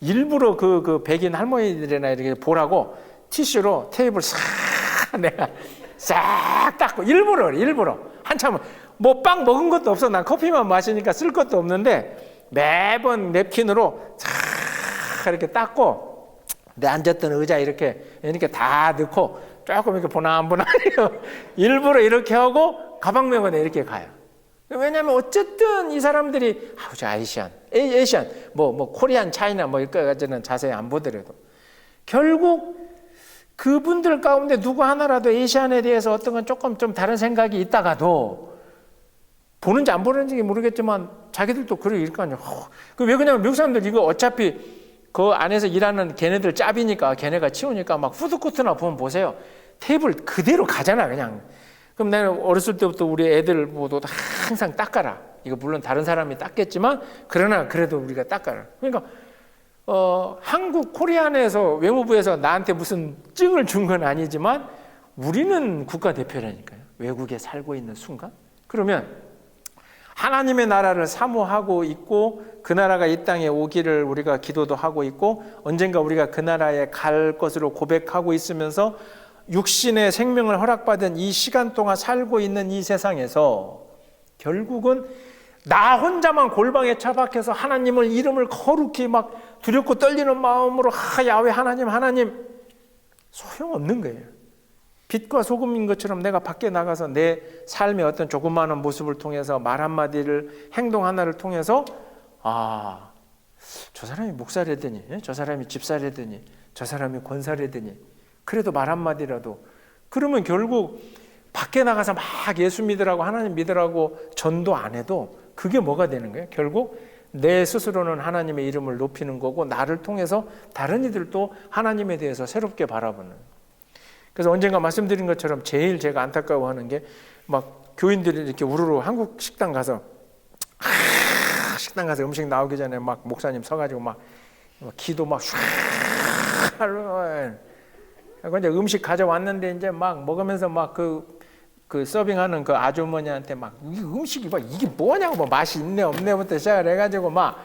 일부러 그 백인 할머니들이나 이렇게 보라고 티슈로 테이블 내가 싹 닦고 일부러 한참 뭐 빵 먹은 것도 없어. 난 커피만 마시니까 쓸 것도 없는데 매번 냅킨으로 싹 이렇게 닦고 내 앉았던 의자 이렇게 다 넣고 조금 이렇게 보나보나해요. 일부러 이렇게 하고 가방 메고 이렇게 가요. 왜냐하면 어쨌든 이 사람들이 저 아시안, 뭐 코리안, 차이나 뭐 이거까지는 자세히 안 보더라도 결국 그분들 가운데 누구 하나라도 아시안에 대해서 어떤 건 조금 좀 다른 생각이 있다가도 보는지 안 보는지 모르겠지만 자기들도 그러고 이럴 거 아니에요. 왜 그러냐면 미국 사람들 이거 어차피 그 안에서 일하는 걔네들 짭이니까 걔네가 치우니까 막 푸드코트나 보면 보세요. 테이블 그대로 가잖아 그냥. 그럼 나는 어렸을 때부터 우리 애들 모두 항상 닦아라. 이거 물론 다른 사람이 닦겠지만 그러나 그래도 우리가 닦아라. 그러니까 한국 코리안에서 외무부에서 나한테 무슨 증을 준 건 아니지만 우리는 국가대표라니까요. 외국에 살고 있는 순간. 그러면 하나님의 나라를 사모하고 있고 그 나라가 이 땅에 오기를 우리가 기도도 하고 있고 언젠가 우리가 그 나라에 갈 것으로 고백하고 있으면서 육신의 생명을 허락받은 이 시간 동안 살고 있는 이 세상에서 결국은 나 혼자만 골방에 처박혀서 하나님을 이름을 거룩히 막 두렵고 떨리는 마음으로 야훼 하나님 소용없는 거예요. 빛과 소금인 것처럼 내가 밖에 나가서 내 삶의 어떤 조그마한 모습을 통해서 말 한마디를 행동 하나를 통해서 저 사람이 목사라더니 저 사람이 집사라더니 저 사람이 권사라더니 그래도 말 한마디라도 그러면 결국 밖에 나가서 막 예수 믿으라고 하나님 믿으라고 전도 안 해도 그게 뭐가 되는 거예요? 결국 내 스스로는 하나님의 이름을 높이는 거고 나를 통해서 다른 이들도 하나님에 대해서 새롭게 바라보는. 그래서 언젠가 말씀드린 것처럼 제일 제가 안타까워하는 게 막 교인들이 이렇게 우르르 한국 식당 가서 음식 나오기 전에 막 목사님 서가지고 막 기도 막 촤 하고 이제 음식 가져왔는데 이제 막 먹으면서 막 그 서빙하는 그 아주머니한테 막 이 음식이 막 이게 뭐냐고 뭐 맛이 있네 없네부터 시작을 해가지고 막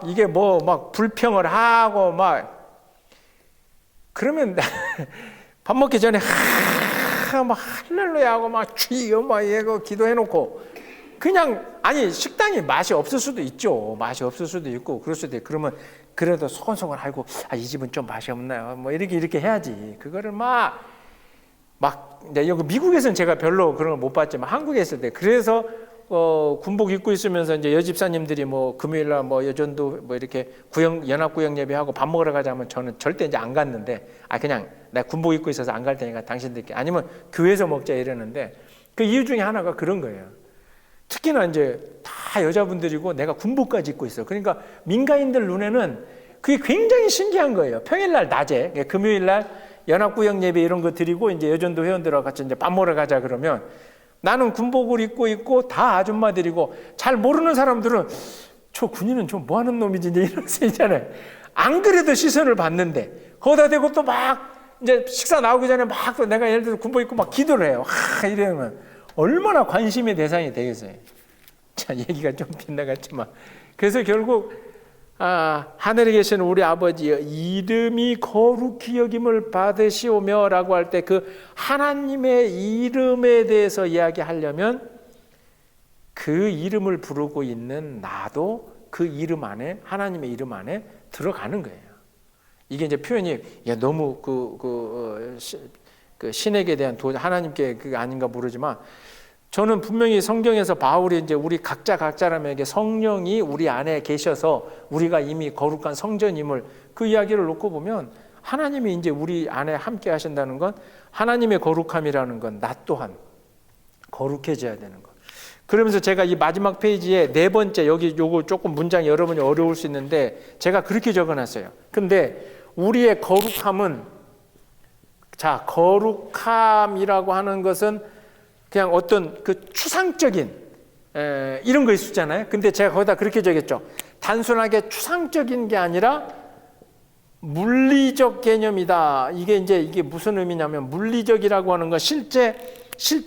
이게 뭐 막 불평을 하고 막 그러면 밥 먹기 전에 막 할렐루야 하고 막 주여 막 이거 기도해놓고 그냥 아니 식당이 맛이 없을 수도 있죠. 맛이 없을 수도 있고 그럴 수도 있고 그러면 그래도 소곤소곤 알고 이 집은 좀 맛이 없나요? 뭐 이렇게 해야지. 그거를 막 이제 여기 미국에서는 제가 별로 그런 걸 못 봤지만 한국에 있을 때 그래서 군복 입고 있으면서 이제 여집사님들이 뭐 금요일날 뭐 여전도 뭐 이렇게 연합구역 예배하고 밥 먹으러 가자면 저는 절대 이제 안 갔는데 그냥 나 군복 입고 있어서 안 갈 테니까 당신들께 아니면 교회에서 먹자 이러는데 그 이유 중에 하나가 그런 거예요. 특히나 이제 다 여자분들이고 내가 군복까지 입고 있어. 그러니까 민가인들 눈에는 그게 굉장히 신기한 거예요. 평일날 낮에 금요일날 연합구역 예배 이런 거 드리고 이제 여전도 회원들하고 같이 이제 밥 먹으러 가자 그러면 나는 군복을 입고 있고 다 아줌마들이고 잘 모르는 사람들은 저 군인은 좀 뭐 하는 놈이지 이제 이런 거 있잖아요. 안 그래도 시선을 받는데 거기다 대고 또 막 이제 식사 나오기 전에 막 또 내가 예를 들어 군복 입고 막 기도를 해요. 이러면 얼마나 관심의 대상이 되겠어요. 자, 얘기가 좀 빗나갔지만 그래서 결국 하늘에 계시는 우리 아버지여 이름이 거룩히 여김을 받으시오며 라고 할 때 그 하나님의 이름에 대해서 이야기하려면 그 이름을 부르고 있는 나도 그 이름 안에 하나님의 이름 안에 들어가는 거예요. 이게 이제 표현이 너무 그 신에게 대한 하나님께 그게 아닌가 모르지만 저는 분명히 성경에서 바울이 이제 우리 각자라면에게 성령이 우리 안에 계셔서 우리가 이미 거룩한 성전임을 그 이야기를 놓고 보면 하나님이 이제 우리 안에 함께 하신다는 건 하나님의 거룩함이라는 건 나 또한 거룩해져야 되는 것. 그러면서 제가 이 마지막 페이지에 네 번째 여기 요거 조금 문장이 여러분이 어려울 수 있는데 제가 그렇게 적어놨어요. 근데 우리의 거룩함은 거룩함이라고 하는 것은 그냥 어떤 그 추상적인 이런 거 있었잖아요. 근데 제가 거기다 그렇게 적였죠. 단순하게 추상적인 게 아니라 물리적 개념이다. 이게 무슨 의미냐면 물리적이라고 하는 건 실제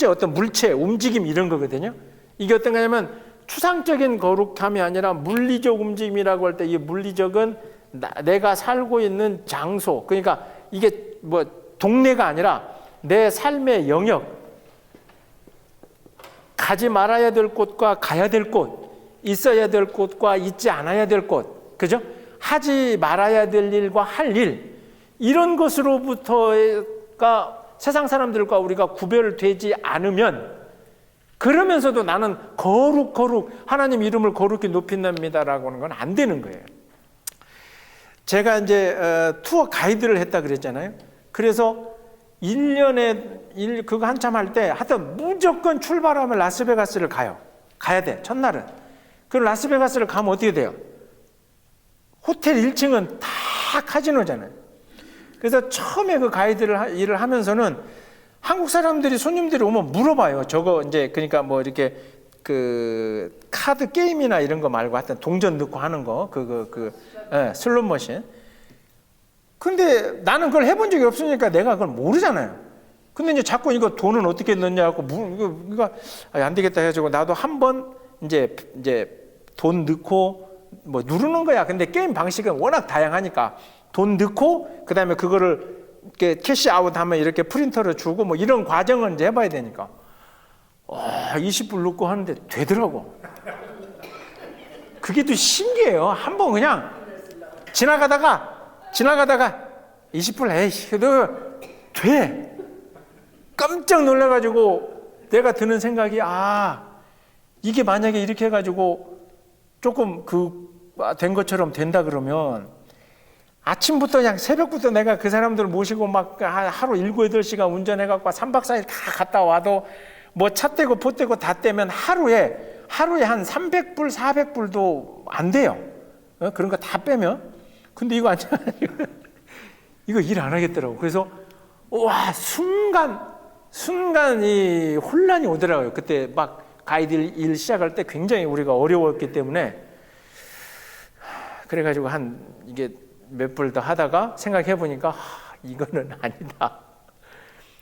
어떤 물체, 움직임 이런 거거든요. 이게 어떤 거냐면 추상적인 거룩함이 아니라 물리적 움직임이라고 할 때 이 물리적은 내가 살고 있는 장소. 그러니까 이게 뭐 동네가 아니라 내 삶의 영역. 가지 말아야 될 곳과 가야 될 곳, 있어야 될 곳과 있지 않아야 될 곳, 그죠? 하지 말아야 될 일과 할 일, 이런 것으로부터가 세상 사람들과 우리가 구별되지 않으면 그러면서도 나는 거룩 하나님 이름을 거룩히 높인답니다라고 하는 건 안 되는 거예요. 제가 이제 투어 가이드를 했다 그랬잖아요. 그래서 1년에 그거 한참 할 때 하여튼 무조건 출발하면 라스베가스를 가야 돼. 첫날은. 그럼 라스베가스를 가면 어떻게 돼요? 호텔 1층은 다 카지노잖아요. 그래서 처음에 그 가이드를 일을 하면서는 한국 사람들이 손님들이 오면 물어봐요. 저거 이제 그러니까 뭐 이렇게 그 카드 게임이나 이런 거 말고 하여튼 동전 넣고 하는 거 슬롯 머신. 근데 나는 그걸 해본 적이 없으니까 내가 그걸 모르잖아요. 근데 이제 자꾸 이거 돈은 어떻게 넣냐고 이거 안 되겠다 해가지고 나도 한번 이제 돈 넣고 뭐 누르는 거야. 근데 게임 방식은 워낙 다양하니까 돈 넣고 그다음에 그거를 이렇게 캐시아웃 하면 이렇게 프린터를 주고 뭐 이런 과정을 이제 해봐야 되니까 20불 넣고 하는데 되더라고. 그게 또 신기해요. 한번 그냥 지나가다가 20불 에이씨 그래도 돼. 깜짝 놀라가지고 내가 드는 생각이 이게 만약에 이렇게 해가지고 조금 된 것처럼 된다 그러면 아침부터 그냥 새벽부터 내가 그 사람들 모시고 막 하루 7, 8시간 운전해갖고 3박 4일 다 갔다 와도 뭐 차 떼고 포 떼고 다 떼면 하루에 한 300불, 400불도 안 돼요. 그런 거 다 빼면. 근데 이거 아니야. 이거 일 안 하겠더라고. 그래서 와, 순간 이 혼란이 오더라고요. 그때 막 가이드 일 시작할 때 굉장히 우리가 어려웠기 때문에, 그래가지고 이게 몇 불 더 하다가 생각해 보니까 이거는 아니다.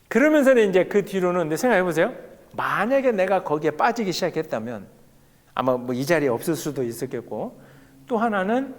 그러면서는 이제 그 뒤로는 생각해 보세요. 만약에 내가 거기에 빠지기 시작했다면 아마 뭐 이 자리에 없을 수도 있었겠고, 또 하나는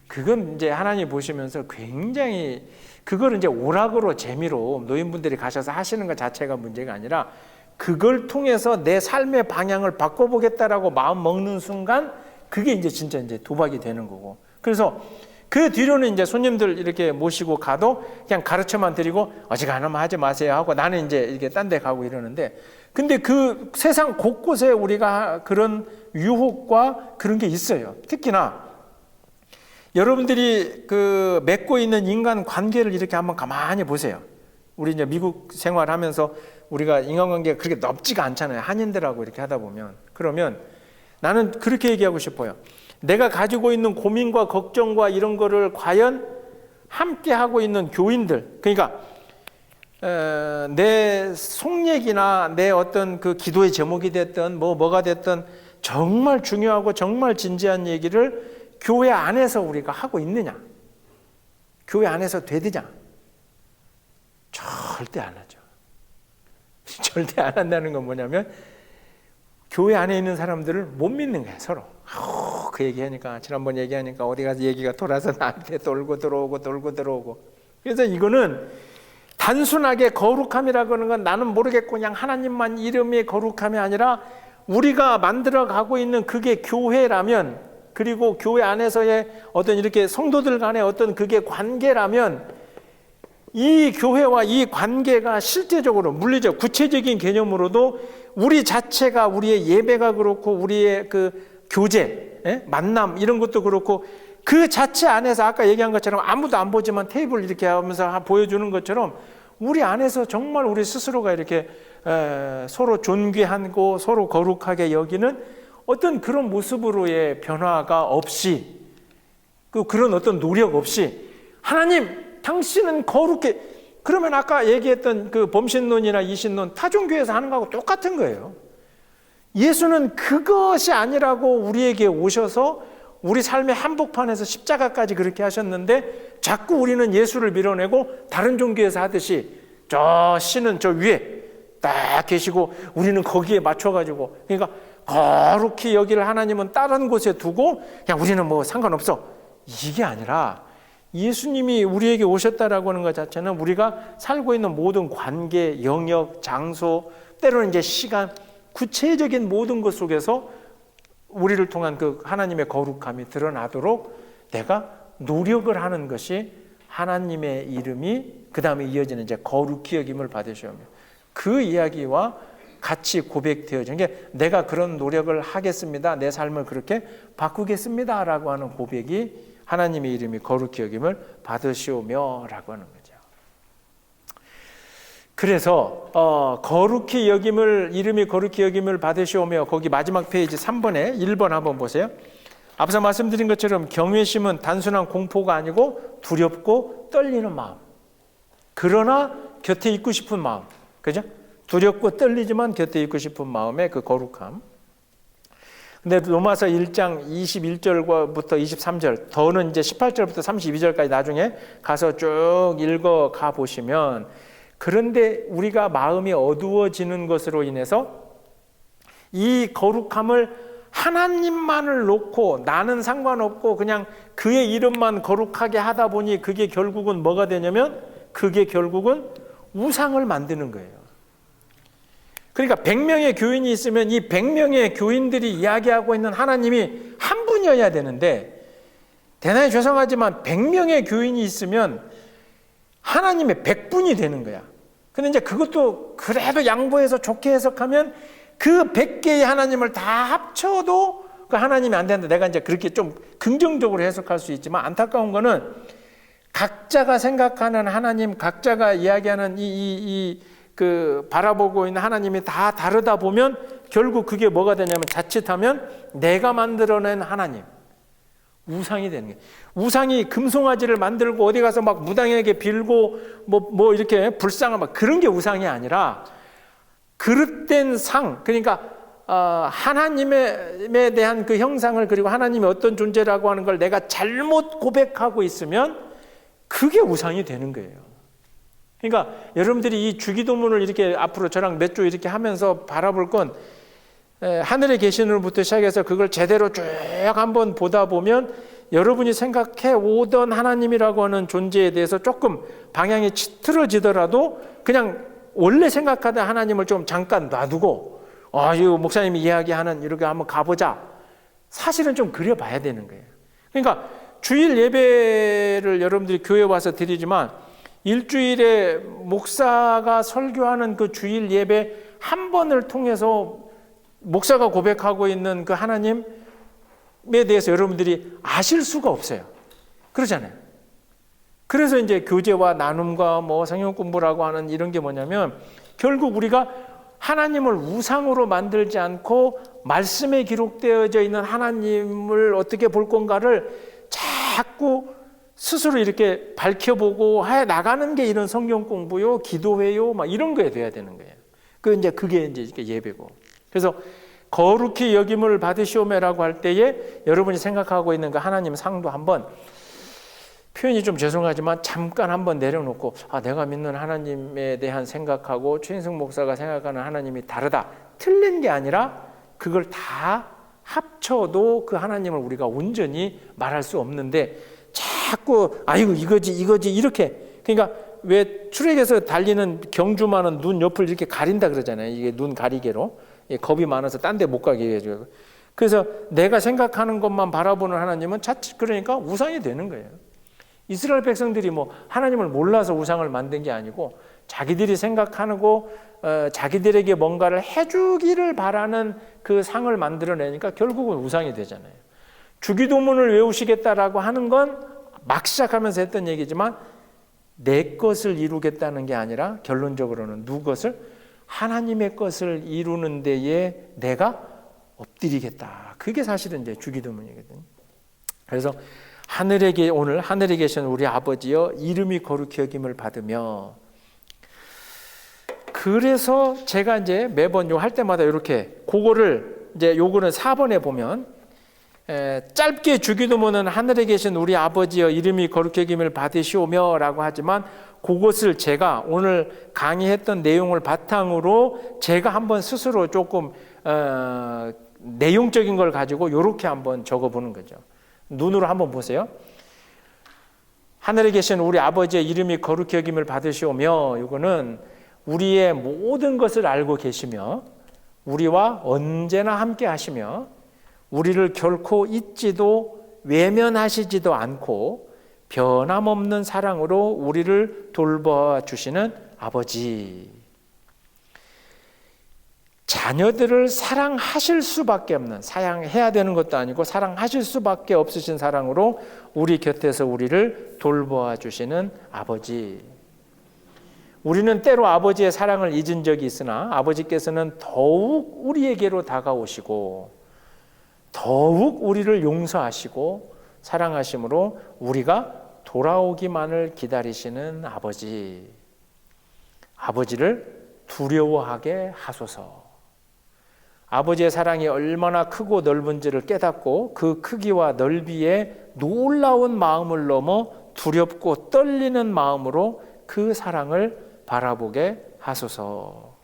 그건 이제 하나님 보시면서 굉장히 그걸 이제 오락으로 재미로 노인분들이 가셔서 하시는 것 자체가 문제가 아니라 그걸 통해서 내 삶의 방향을 바꿔보겠다라고 마음 먹는 순간 그게 이제 진짜 이제 도박이 되는 거고. 그래서 그 뒤로는 이제 손님들 이렇게 모시고 가도 그냥 가르쳐만 드리고 어지간하면 하지 마세요 하고 나는 이제 이렇게 딴 데 가고 이러는데, 근데 그 세상 곳곳에 우리가 그런 유혹과 그런 게 있어요. 특히나 여러분들이 그 맺고 있는 인간 관계를 이렇게 한번 가만히 보세요. 우리 이제 미국 생활하면서 우리가 인간관계가 그렇게 넓지가 않잖아요. 한인들하고 이렇게 하다 보면. 그러면 나는 그렇게 얘기하고 싶어요. 내가 가지고 있는 고민과 걱정과 이런 거를 과연 함께 하고 있는 교인들, 그러니까 내 속얘기나 내 어떤 그 기도의 제목이 됐든 뭐가 됐든 정말 중요하고 정말 진지한 얘기를 교회 안에서 우리가 하고 있느냐, 교회 안에서 되느냐? 절대 안 하죠. 절대 안 한다는 건 뭐냐면 교회 안에 있는 사람들을 못 믿는 거야, 서로. 그 얘기하니까, 지난번 얘기하니까 어디 가서 얘기가 돌아서 나한테 돌고 들어오고. 그래서 이거는 단순하게 거룩함이라고 하는 건 나는 모르겠고 그냥 하나님만 이름의 거룩함이 아니라 우리가 만들어 가고 있는 그게 교회라면, 그리고 교회 안에서의 어떤 이렇게 성도들 간의 어떤 그게 관계라면 이 교회와 이 관계가 실제적으로 물리적 구체적인 개념으로도 우리 자체가, 우리의 예배가 그렇고 우리의 그 교제, 만남 이런 것도 그렇고 그 자체 안에서 아까 얘기한 것처럼 아무도 안 보지만 테이블 이렇게 하면서 보여주는 것처럼 우리 안에서 정말 우리 스스로가 이렇게 서로 존귀하고 서로 거룩하게 여기는 어떤 그런 모습으로의 변화가 없이, 그런 어떤 노력 없이 하나님 당신은 거룩해, 그러면 아까 얘기했던 그 범신론이나 이신론 타종교에서 하는 거하고 똑같은 거예요. 예수는 그것이 아니라고 우리에게 오셔서 우리 삶의 한복판에서 십자가까지 그렇게 하셨는데 자꾸 우리는 예수를 밀어내고 다른 종교에서 하듯이 저 신은 저 위에 딱 계시고 우리는 거기에 맞춰가지고, 그러니까 거룩히 여기를 하나님은 다른 곳에 두고 그냥 우리는 뭐 상관없어, 이게 아니라 예수님이 우리에게 오셨다라고 하는 것 자체는 우리가 살고 있는 모든 관계, 영역, 장소, 때로는 이제 시간, 구체적인 모든 것 속에서 우리를 통한 그 하나님의 거룩함이 드러나도록 내가 노력을 하는 것이 하나님의 이름이 그 다음에 이어지는 이제 거룩히 여김을 받으시오며, 그 이야기와 같이 고백되어진 게 내가 그런 노력을 하겠습니다, 내 삶을 그렇게 바꾸겠습니다 라고 하는 고백이 하나님의 이름이 거룩히 여김을 받으시오며 라고 하는 거죠. 그래서 거룩히 여김을, 이름이 거룩히 여김을 받으시오며, 거기 마지막 페이지 3번에 1번 한번 보세요. 앞서 말씀드린 것처럼 경외심은 단순한 공포가 아니고 두렵고 떨리는 마음, 그러나 곁에 있고 싶은 마음, 그죠? 두렵고 떨리지만 곁에 있고 싶은 마음의 그 거룩함. 근데 로마서 1장 21절부터 23절, 더는 이제 18절부터 32절까지 나중에 가서 쭉 읽어가 보시면, 그런데 우리가 마음이 어두워지는 것으로 인해서 이 거룩함을 하나님만을 놓고 나는 상관없고 그냥 그의 이름만 거룩하게 하다 보니 그게 결국은 뭐가 되냐면 그게 결국은 우상을 만드는 거예요. 그러니까 100명의 교인이 있으면 이 100명의 교인들이 이야기하고 있는 하나님이 한 분이어야 되는데, 대단히 죄송하지만 100명의 교인이 있으면 하나님의 100분이 되는 거야. 근데 이제 그것도 그래도 양보해서 좋게 해석하면 그 100개의 하나님을 다 합쳐도 그 하나님이 안 된다. 내가 이제 그렇게 좀 긍정적으로 해석할 수 있지만, 안타까운 거는 각자가 생각하는 하나님, 각자가 이야기하는 그 바라보고 있는 하나님이 다 다르다 보면 결국 그게 뭐가 되냐면 자칫하면 내가 만들어낸 하나님, 우상이 되는 거예요. 우상이 금송아지를 만들고 어디 가서 막 무당에게 빌고 뭐 이렇게 불상을 막 그런 게 우상이 아니라 그릇된 상, 그러니까 하나님에 대한 그 형상을, 그리고 하나님이 어떤 존재라고 하는 걸 내가 잘못 고백하고 있으면 그게 우상이 되는 거예요. 그러니까 여러분들이 이 주기도문을 이렇게 앞으로 저랑 몇 주 이렇게 하면서 바라볼 건 하늘에 계신 분부터 시작해서 그걸 제대로 쭉 한번 보다 보면 여러분이 생각해 오던 하나님이라고 하는 존재에 대해서 조금 방향이 틀어지더라도 그냥 원래 생각하던 하나님을 좀 잠깐 놔두고 이 목사님이 이야기하는 이렇게 한번 가보자. 사실은 좀 그려봐야 되는 거예요. 그러니까 주일 예배를 여러분들이 교회 와서 드리지만 일주일에 목사가 설교하는 그 주일 예배 한 번을 통해서 목사가 고백하고 있는 그 하나님에 대해서 여러분들이 아실 수가 없어요. 그러잖아요. 그래서 이제 교제와 나눔과 뭐 성경 공부라고 하는 이런 게 뭐냐면 결국 우리가 하나님을 우상으로 만들지 않고 말씀에 기록되어져 있는 하나님을 어떻게 볼 건가를 자꾸 스스로 이렇게 밝혀보고 해 나가는 게 이런 성경 공부요, 기도회요, 막 이런 거에 돼야 되는 거예요. 그게 이제 예배고. 그래서 거룩히 여김을 받으시오매라고 할 때에 여러분이 생각하고 있는 그 하나님 상도 한번 표현이 좀 죄송하지만 잠깐 한번 내려놓고 내가 믿는 하나님에 대한 생각하고 최인승 목사가 생각하는 하나님이 다르다, 틀린 게 아니라 그걸 다 합쳐도 그 하나님을 우리가 온전히 말할 수 없는데 자꾸 이거지 이렇게, 그러니까 왜 출애굽에서 달리는 경주마는 눈 옆을 이렇게 가린다 그러잖아요. 이게 눈 가리개로 겁이 많아서 딴 데 못 가게 해줘요. 그래서 내가 생각하는 것만 바라보는 하나님은 자칫 그러니까 우상이 되는 거예요. 이스라엘 백성들이 뭐 하나님을 몰라서 우상을 만든 게 아니고 자기들이 생각하고 자기들에게 뭔가를 해주기를 바라는 그 상을 만들어내니까 결국은 우상이 되잖아요. 주기도문을 외우시겠다라고 하는 건 막 시작하면서 했던 얘기지만 내 것을 이루겠다는 게 아니라 결론적으로는 누구 것을? 하나님의 것을 이루는 데에 내가 엎드리겠다. 그게 사실은 이제 주기도문이거든요. 그래서 오늘 하늘에 계신 우리 아버지여 이름이 거룩히 여김을 받으며, 그래서 제가 이제 매번 요 할 때마다 이렇게 그거를 이제 요거는 4번에 보면 짧게 주기도문은 하늘에 계신 우리 아버지여 이름이 거룩히 여김을 받으시오며 라고 하지만 그것을 제가 오늘 강의했던 내용을 바탕으로 제가 한번 스스로 조금 내용적인 걸 가지고 이렇게 한번 적어보는 거죠. 눈으로 한번 보세요. 하늘에 계신 우리 아버지의 이름이 거룩히 여김을 받으시오며, 이거는 우리의 모든 것을 알고 계시며 우리와 언제나 함께 하시며 우리를 결코 잊지도 외면하시지도 않고 변함없는 사랑으로 우리를 돌봐주시는 아버지. 자녀들을 사랑하실 수밖에 없는, 사랑해야 되는 것도 아니고 사랑하실 수밖에 없으신 사랑으로 우리 곁에서 우리를 돌봐주시는 아버지. 우리는 때로 아버지의 사랑을 잊은 적이 있으나 아버지께서는 더욱 우리에게로 다가오시고 더욱 우리를 용서하시고 사랑하심으로 우리가 돌아오기만을 기다리시는 아버지. 아버지를 두려워하게 하소서. 아버지의 사랑이 얼마나 크고 넓은지를 깨닫고 그 크기와 넓이에 놀라운 마음을 넘어 두렵고 떨리는 마음으로 그 사랑을 바라보게 하소서.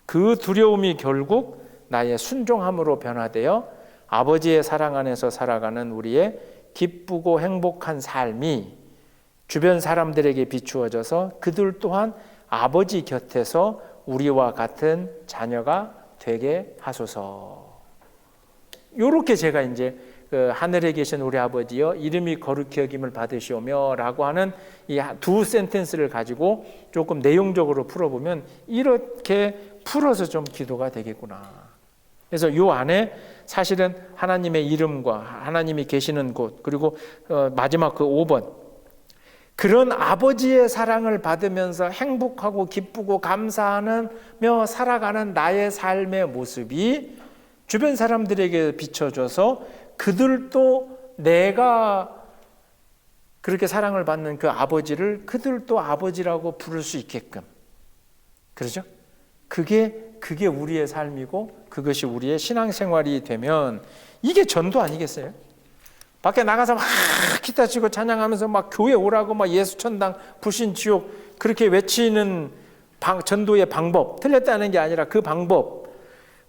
그 두려움이 결국 나의 순종함으로 변화되어 아버지의 사랑 안에서 살아가는 우리의 기쁘고 행복한 삶이 주변 사람들에게 비추어져서 그들 또한 아버지 곁에서 우리와 같은 자녀가 되게 하소서. 이렇게 제가 이제 그 하늘에 계신 우리 아버지여 이름이 거룩히 여김을 받으시오며 라고 하는 이 두 센텐스를 가지고 조금 내용적으로 풀어보면 이렇게 풀어서 좀 기도가 되겠구나. 그래서 이 안에 사실은 하나님의 이름과 하나님이 계시는 곳, 그리고 마지막 그 5번 그런 아버지의 사랑을 받으면서 행복하고 기쁘고 감사하며 살아가는 나의 삶의 모습이 주변 사람들에게 비춰져서 그들도 내가 그렇게 사랑을 받는 그 아버지를 그들도 아버지라고 부를 수 있게끔, 그렇죠? 그게 우리의 삶이고 그것이 우리의 신앙생활이 되면 이게 전도 아니겠어요? 밖에 나가서 막 기타 치고 찬양하면서 막 교회 오라고 막 예수 천당 불신 지옥 그렇게 외치는 전도의 방법, 틀렸다는 게 아니라 그 방법.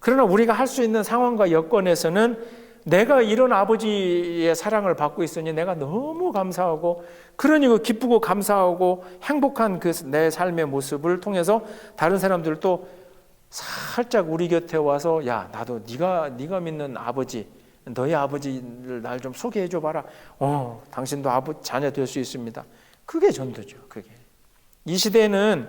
그러나 우리가 할 수 있는 상황과 여건에서는 내가 이런 아버지의 사랑을 받고 있으니 내가 너무 감사하고, 그러니 그 기쁘고 감사하고 행복한 그 내 삶의 모습을 통해서 다른 사람들도 살짝 우리 곁에 와서, 야, 나도 네가 믿는 아버지, 너의 아버지를 날 좀 소개해 줘 봐라. 당신도 자녀 될 수 있습니다. 그게 전도죠. 그게. 이 시대는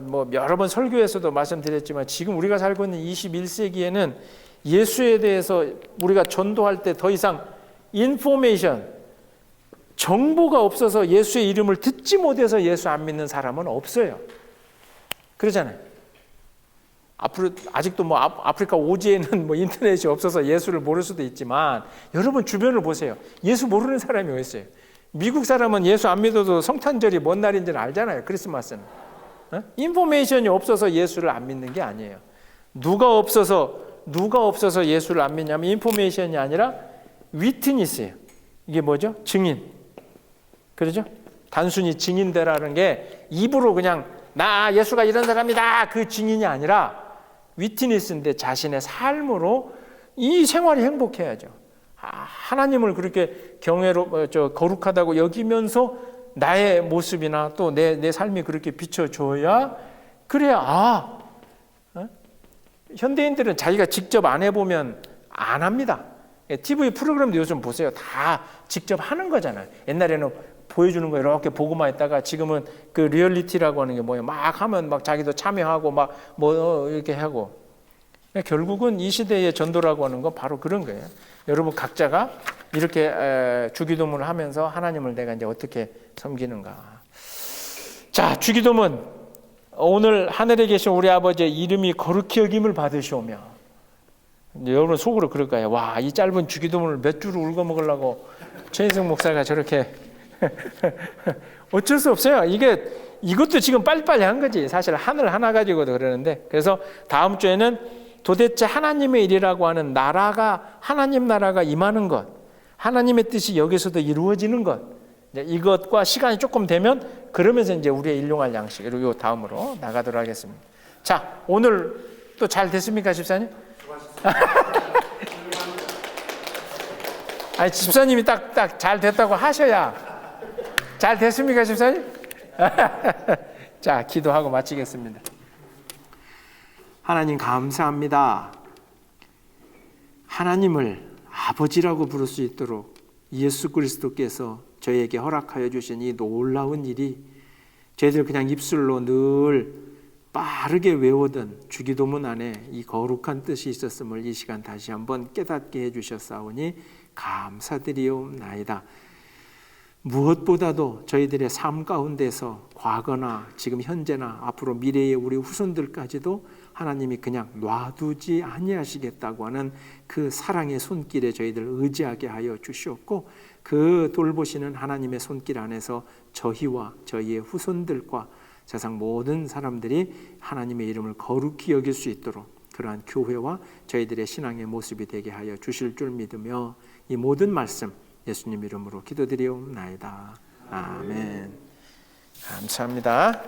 뭐 여러 번 설교에서도 말씀드렸지만 지금 우리가 살고 있는 21세기에는 예수에 대해서 우리가 전도할 때 더 이상 인포메이션, 정보가 없어서 예수의 이름을 듣지 못해서 예수 안 믿는 사람은 없어요. 그러잖아요. 앞으로 아직도 뭐 아프리카 오지에는 뭐 인터넷이 없어서 예수를 모를 수도 있지만 여러분 주변을 보세요. 예수 모르는 사람이 어디 있어요? 미국 사람은 예수 안 믿어도 성탄절이 뭔 날인지는 알잖아요. 크리스마스는. 인포메이션이 없어서 예수를 안 믿는 게 아니에요. 누가 없어서 예수를 안 믿냐면 인포메이션이 아니라 위트니스예요. 이게 뭐죠? 증인. 그렇죠? 단순히 증인되라는 게 입으로 그냥 나 예수가 이런 사람이다 그 증인이 아니라 위트니스인데 자신의 삶으로 이 생활이 행복해야죠. 하나님을 그렇게 거룩하다고 여기면서 나의 모습이나 또 내 삶이 그렇게 비춰줘야, 그래야 현대인들은 자기가 직접 안 해보면 안 합니다. TV 프로그램도 요즘 보세요. 다 직접 하는 거잖아요. 옛날에는 보여주는 거 이렇게 보고만 있다가 지금은 그 리얼리티라고 하는 게 뭐예요? 막 하면 막 자기도 참여하고 막 뭐 이렇게 하고. 결국은 이 시대의 전도라고 하는 건 바로 그런 거예요. 여러분 각자가 이렇게 주기도문을 하면서 하나님을 내가 이제 어떻게 섬기는가. 자, 주기도문. 오늘 하늘에 계신 우리 아버지의 이름이 거룩히 여김을 받으시오며. 여러분 속으로 그럴 거예요. 와, 이 짧은 주기도문을 몇 줄을 울고 먹으려고 최인성 목사가 저렇게 어쩔 수 없어요. 이것도 지금 빨리빨리 한 거지. 사실 하늘 하나 가지고도 그러는데. 그래서 다음 주에는 도대체 하나님의 일이라고 하는 하나님 나라가 임하는 것, 하나님의 뜻이 여기서도 이루어지는 것, 이것과 시간이 조금 되면 그러면서 이제 우리의 일용할 양식으로 요 다음으로 나가도록 하겠습니다. 자, 오늘 또 잘 됐습니까, 집사님? 아니, 집사님이 딱 잘 됐다고 하셔야. 잘 됐습니까, 집사님? 자, 기도하고 마치겠습니다. 하나님 감사합니다. 하나님을 아버지라고 부를 수 있도록 예수 그리스도께서 저에게 허락하여 주신 이 놀라운 일이 저희들 그냥 입술로 늘 빠르게 외우던 주기도문 안에 이 거룩한 뜻이 있었음을 이 시간 다시 한번 깨닫게 해주셨사오니 감사드리옵나이다. 무엇보다도 저희들의 삶 가운데서 과거나 지금 현재나 앞으로 미래의 우리 후손들까지도 하나님이 그냥 놔두지 아니하시겠다고 하는 그 사랑의 손길에 저희들 의지하게 하여 주시옵고, 그 돌보시는 하나님의 손길 안에서 저희와 저희의 후손들과 세상 모든 사람들이 하나님의 이름을 거룩히 여길 수 있도록 그러한 교회와 저희들의 신앙의 모습이 되게 하여 주실 줄 믿으며 이 모든 말씀 예수님 이름으로 기도드리옵나이다. 아멘. 감사합니다.